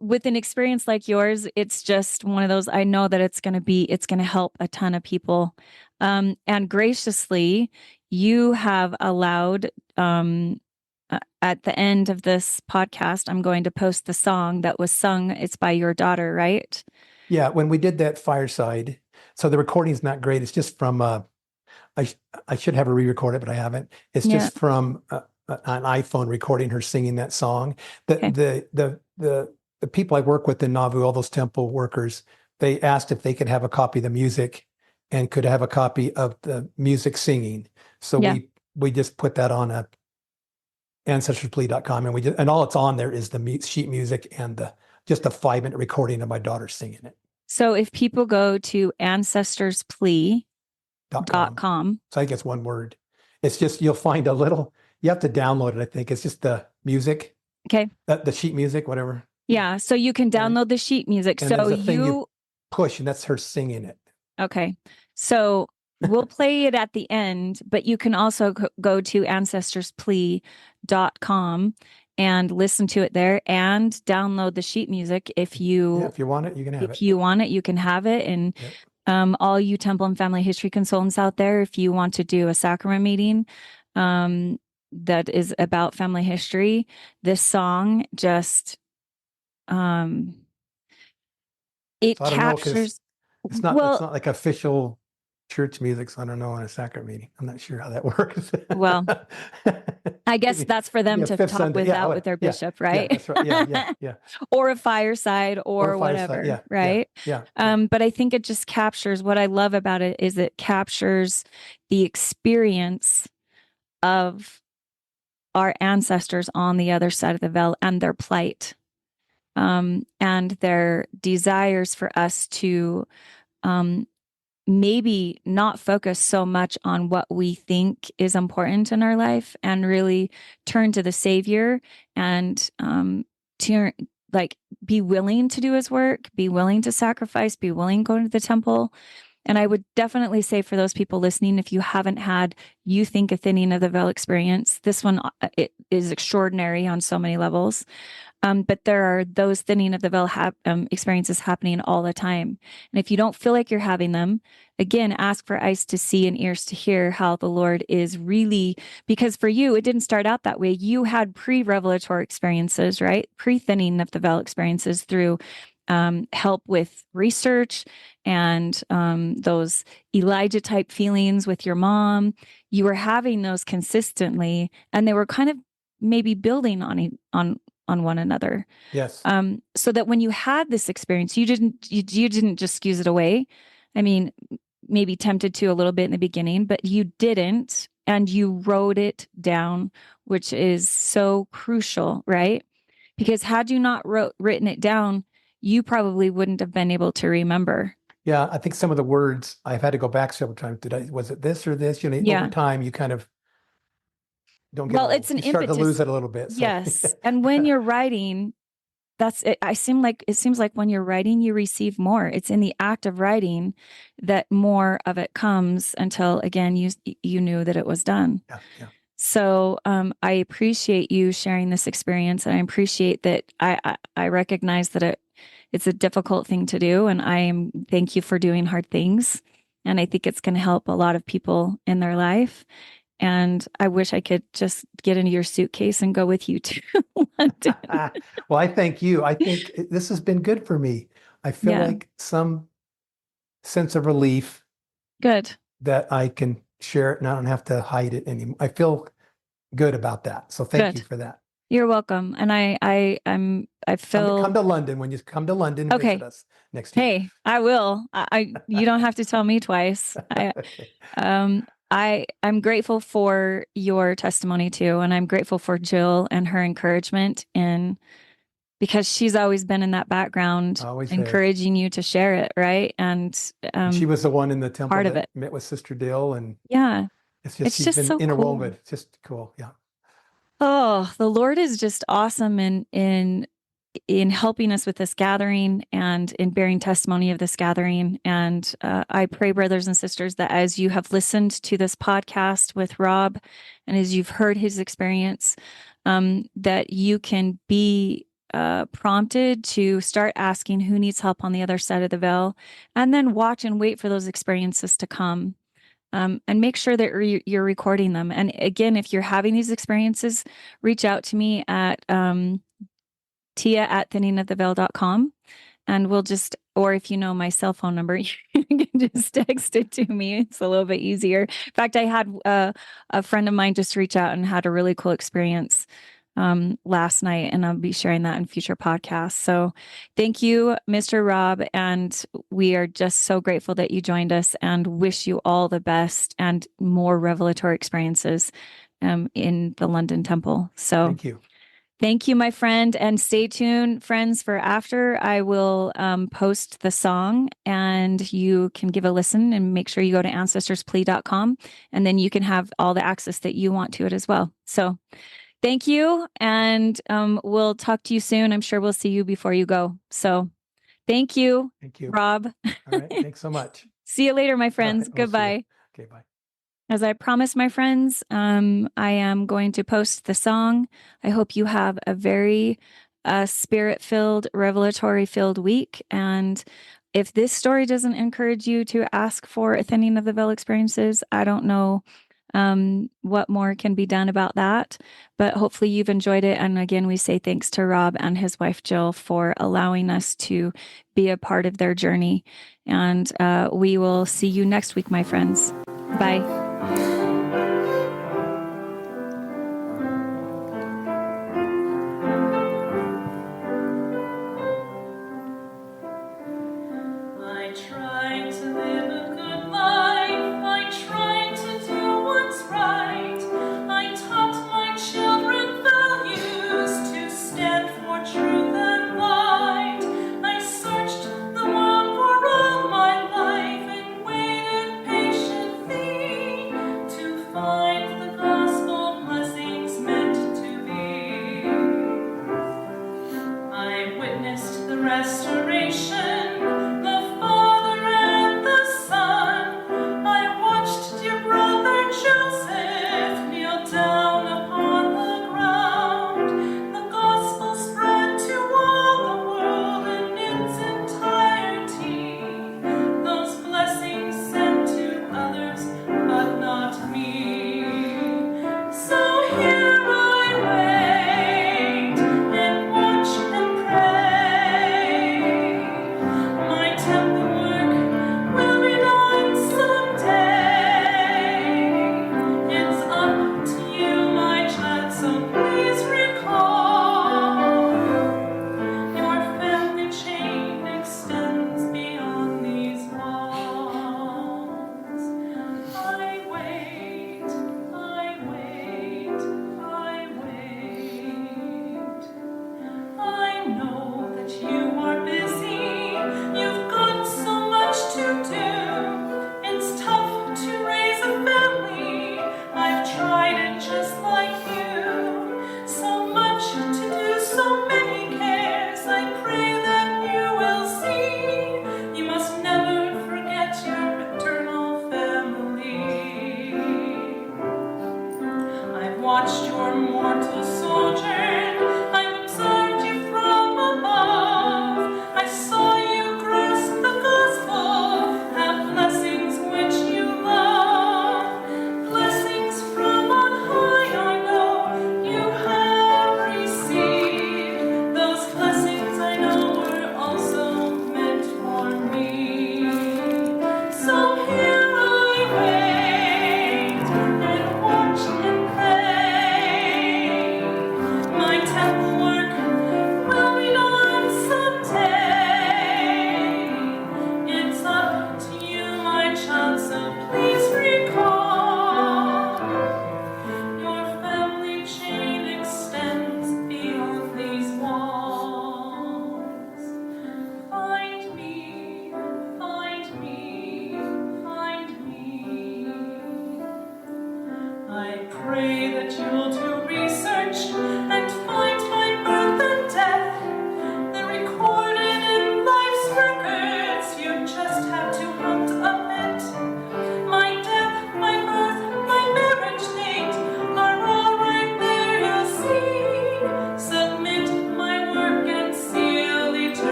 [SPEAKER 1] with an experience like yours, it's just one of those, I know that it's going to help a ton of people. And graciously, you have allowed, at the end of this podcast, I'm going to post the song that was sung. It's by your daughter, right?
[SPEAKER 2] Yeah, when we did that fireside, so the recording's not great. It's just from I I should have her re-record it, but I haven't. It's
[SPEAKER 1] Yeah.
[SPEAKER 2] just from an iPhone recording her singing that song. The
[SPEAKER 1] Okay.
[SPEAKER 2] the people I work with in Nauvoo, all those temple workers, they asked if they could have a copy of the music and could have a copy of the music singing. So
[SPEAKER 1] Yeah.
[SPEAKER 2] we just put that on a ANCESTOR'SPLEA.com, and and all it's on there is the sheet music and the just a 5-minute recording of my daughter singing it.
[SPEAKER 1] So if people go to ANCESTOR'SPLEA.com.
[SPEAKER 2] So I think it's one word. It's just, you'll find a little, you have to download it, I think. It's just the music,
[SPEAKER 1] Okay.
[SPEAKER 2] the sheet music, whatever.
[SPEAKER 1] Yeah. So you can download the sheet music.
[SPEAKER 2] And
[SPEAKER 1] So
[SPEAKER 2] there's a thing you push, and that's her singing it.
[SPEAKER 1] okay. So we'll play it at the end, but you can also go to ANCESTOR'SPLEA.com and listen to it there and download the sheet music if you
[SPEAKER 2] Yeah, if you want it, you can have it.
[SPEAKER 1] If you want it, you can have it. And all you temple and family history consultants out there, if you want to do a sacrament meeting that is about family history, this song just it
[SPEAKER 2] So I don't know, 'cause
[SPEAKER 1] captures
[SPEAKER 2] it's not like official church music, so I don't know in a sacrament meeting. I'm not sure how that works.
[SPEAKER 1] Well, I guess
[SPEAKER 2] Maybe
[SPEAKER 1] that's for them to
[SPEAKER 2] Fifth
[SPEAKER 1] talk
[SPEAKER 2] Sunday.
[SPEAKER 1] with their bishop,
[SPEAKER 2] Yeah,
[SPEAKER 1] right?
[SPEAKER 2] that's right. Yeah.
[SPEAKER 1] Or a fireside or
[SPEAKER 2] a fireside,
[SPEAKER 1] whatever, right?
[SPEAKER 2] Yeah.
[SPEAKER 1] But I think it just captures what I love about it is it captures the experience of our ancestors on the other side of the veil and their plight, and their desires for us to maybe not focus so much on what we think is important in our life and really turn to the Savior and to be willing to do his work, be willing to sacrifice, be willing to go to the temple. And I would definitely say for those people listening, if you haven't had, you think a thinning of the veil experience, this one it is extraordinary on so many levels. But there are those thinning of the veil experiences happening all the time. And if you don't feel like you're having them, again, ask for eyes to see and ears to hear how the Lord is really, because for you, it didn't start out that way. You had pre-revelatory experiences, right? Pre-thinning of the veil experiences through help with research and those Elijah type feelings with your mom. You were having those consistently, and they were kind of maybe building on one another.
[SPEAKER 2] Yes.
[SPEAKER 1] So that when you had this experience, you didn't just excuse it away. I mean, maybe tempted to a little bit in the beginning, but you didn't, and you wrote it down, which is so crucial, right? Because had you not written it down, you probably wouldn't have been able to remember.
[SPEAKER 2] Yeah, I think some of the words I've had to go back several times. Was it this or this? Over time, you kind of don't get.
[SPEAKER 1] Well, it's an
[SPEAKER 2] you start
[SPEAKER 1] impetus.
[SPEAKER 2] to lose it a little bit. So.
[SPEAKER 1] Yes, and when you're writing, that's it. It seems like when you're writing, you receive more. It's in the act of writing that more of it comes until again you knew that it was done.
[SPEAKER 2] Yeah.
[SPEAKER 1] So I appreciate you sharing this experience, and I appreciate that I recognize that it's a difficult thing to do, and thank you for doing hard things, and I think it's going to help a lot of people in their life. And I wish I could just get into your suitcase and go with you to London.
[SPEAKER 2] Well, I thank you. I think this has been good for me. I feel like some sense of relief.
[SPEAKER 1] Good.
[SPEAKER 2] That I can share it and I don't have to hide it anymore. I feel good about that. So thank you for that.
[SPEAKER 1] You're welcome. And I feel
[SPEAKER 2] come to London when you come to London.
[SPEAKER 1] Okay.
[SPEAKER 2] Visit us next year.
[SPEAKER 1] Hey, I will. You don't have to tell me twice. I'm grateful for your testimony too, and I'm grateful for Jill and her encouragement because she's always been in that background, encouraging you to share it, right? And
[SPEAKER 2] she was the one in the temple
[SPEAKER 1] part of it.
[SPEAKER 2] Met with Sister Dill, and it's just
[SPEAKER 1] been so
[SPEAKER 2] interwoven.
[SPEAKER 1] cool.
[SPEAKER 2] It's just cool, yeah.
[SPEAKER 1] Oh, the Lord is just awesome in helping us with this gathering and in bearing testimony of this gathering. And I pray, brothers and sisters, that as you have listened to this podcast with Rob and as you've heard his experience, that you can be prompted to start asking who needs help on the other side of the veil, and then watch and wait for those experiences to come. and make sure that you're recording them. And again, if you're having these experiences, reach out to me at tia@thinningoftheveil.com. And we'll just, or if you know my cell phone number, you can just text it to me. It's a little bit easier. In fact, I had a friend of mine just reach out and had a really cool experience last night, and I'll be sharing that in future podcasts. So thank you, Mr. Rob. And we are just so grateful that you joined us and wish you all the best and more revelatory experiences in the London Temple. So
[SPEAKER 2] Thank you.
[SPEAKER 1] thank you, my friend, and stay tuned, friends, for after. I will post the song, and you can give a listen, and make sure you go to ANCESTOR'SPLEA.com, and then you can have all the access that you want to it as well. So thank you, and we'll talk to you soon. I'm sure we'll see you before you go. So thank you, Rob.
[SPEAKER 2] All right. Thanks so much.
[SPEAKER 1] See you later, my friends.
[SPEAKER 2] Right, we'll
[SPEAKER 1] Goodbye.
[SPEAKER 2] Okay, bye.
[SPEAKER 1] As I promised, my friends, I am going to post the song. I hope you have a very spirit-filled, revelatory-filled week. And if this story doesn't encourage you to ask for Thinning of the Veil experiences, I don't know what more can be done about that. But hopefully you've enjoyed it. And again, we say thanks to Rob and his wife, Jill, for allowing us to be a part of their journey. And we will see you next week, my friends. Bye.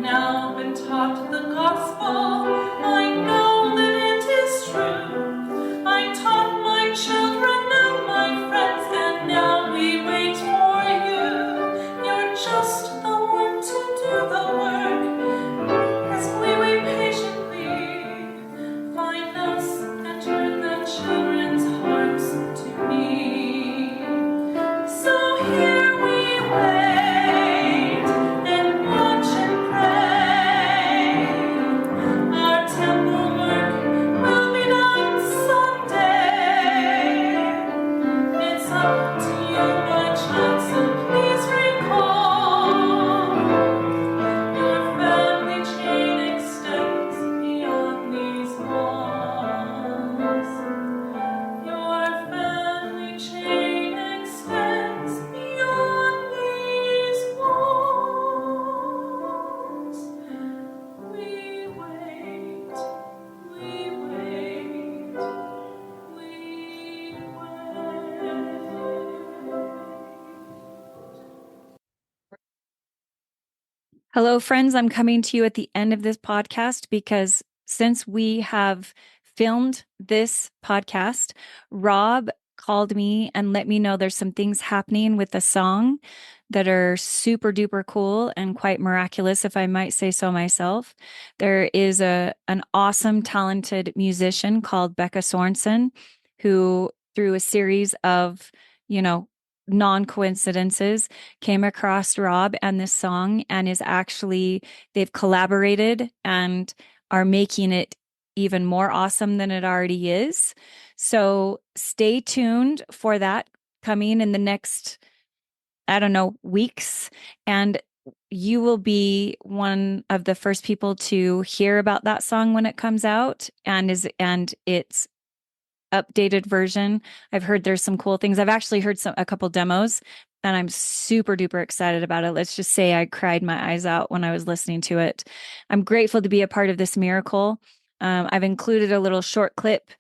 [SPEAKER 3] Now and taught the gospel. I know that it is true. I taught my children and my friends, and now we wait for you. You're just the one to do the work. As we wait patiently, find us and turn the children's hearts to me. So here we wait and watch and pray. Our temple work will be done someday. It's up to you, my child, so please recall. Your family chain extends beyond these walls. Your family chain extends beyond these walls. We wait, we wait, we wait.
[SPEAKER 1] Hello, friends. I'm coming to you at the end of this podcast because since we have filmed this podcast, Rob called me and let me know there's some things happening with the song that are super duper cool and quite miraculous, if I might say so myself. There is an awesome, talented musician called Becca Sorensen who, through a series of, non-coincidences, came across Rob and this song and they've collaborated and are making it even more awesome than it already is. So stay tuned for that coming in the next, I don't know, weeks. And you will be one of the first people to hear about that song when it comes out and its updated version. I've heard there's some cool things. I've actually heard a couple demos and I'm super duper excited about it. Let's just say I cried my eyes out when I was listening to it. I'm grateful to be a part of this miracle. I've included a little short clip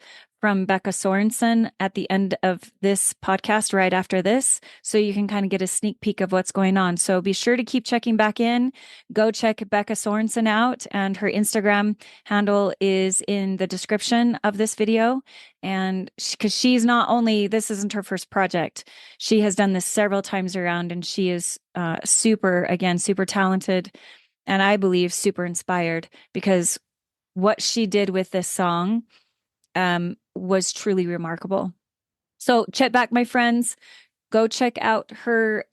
[SPEAKER 1] from Becca Sorensen at the end of this podcast right after this, so you can kind of get a sneak peek of what's going on. So be sure to keep checking back in. Go check Becca Sorensen out, and her Instagram handle is in the description of this video. And because she's not only, this isn't her first project, she has done this several times around, and she is super talented, and I believe super inspired, because what she did with this song was truly remarkable. So check back, my friends. Go check out her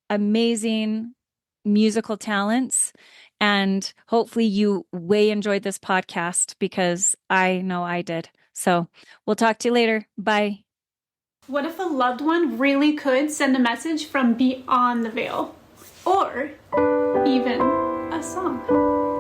[SPEAKER 1] amazing musical talents. And hopefully you way enjoyed this podcast, because I know I did. So we'll talk to you later. Bye.
[SPEAKER 4] What if a loved one really could send a message from beyond the veil? Or even a song?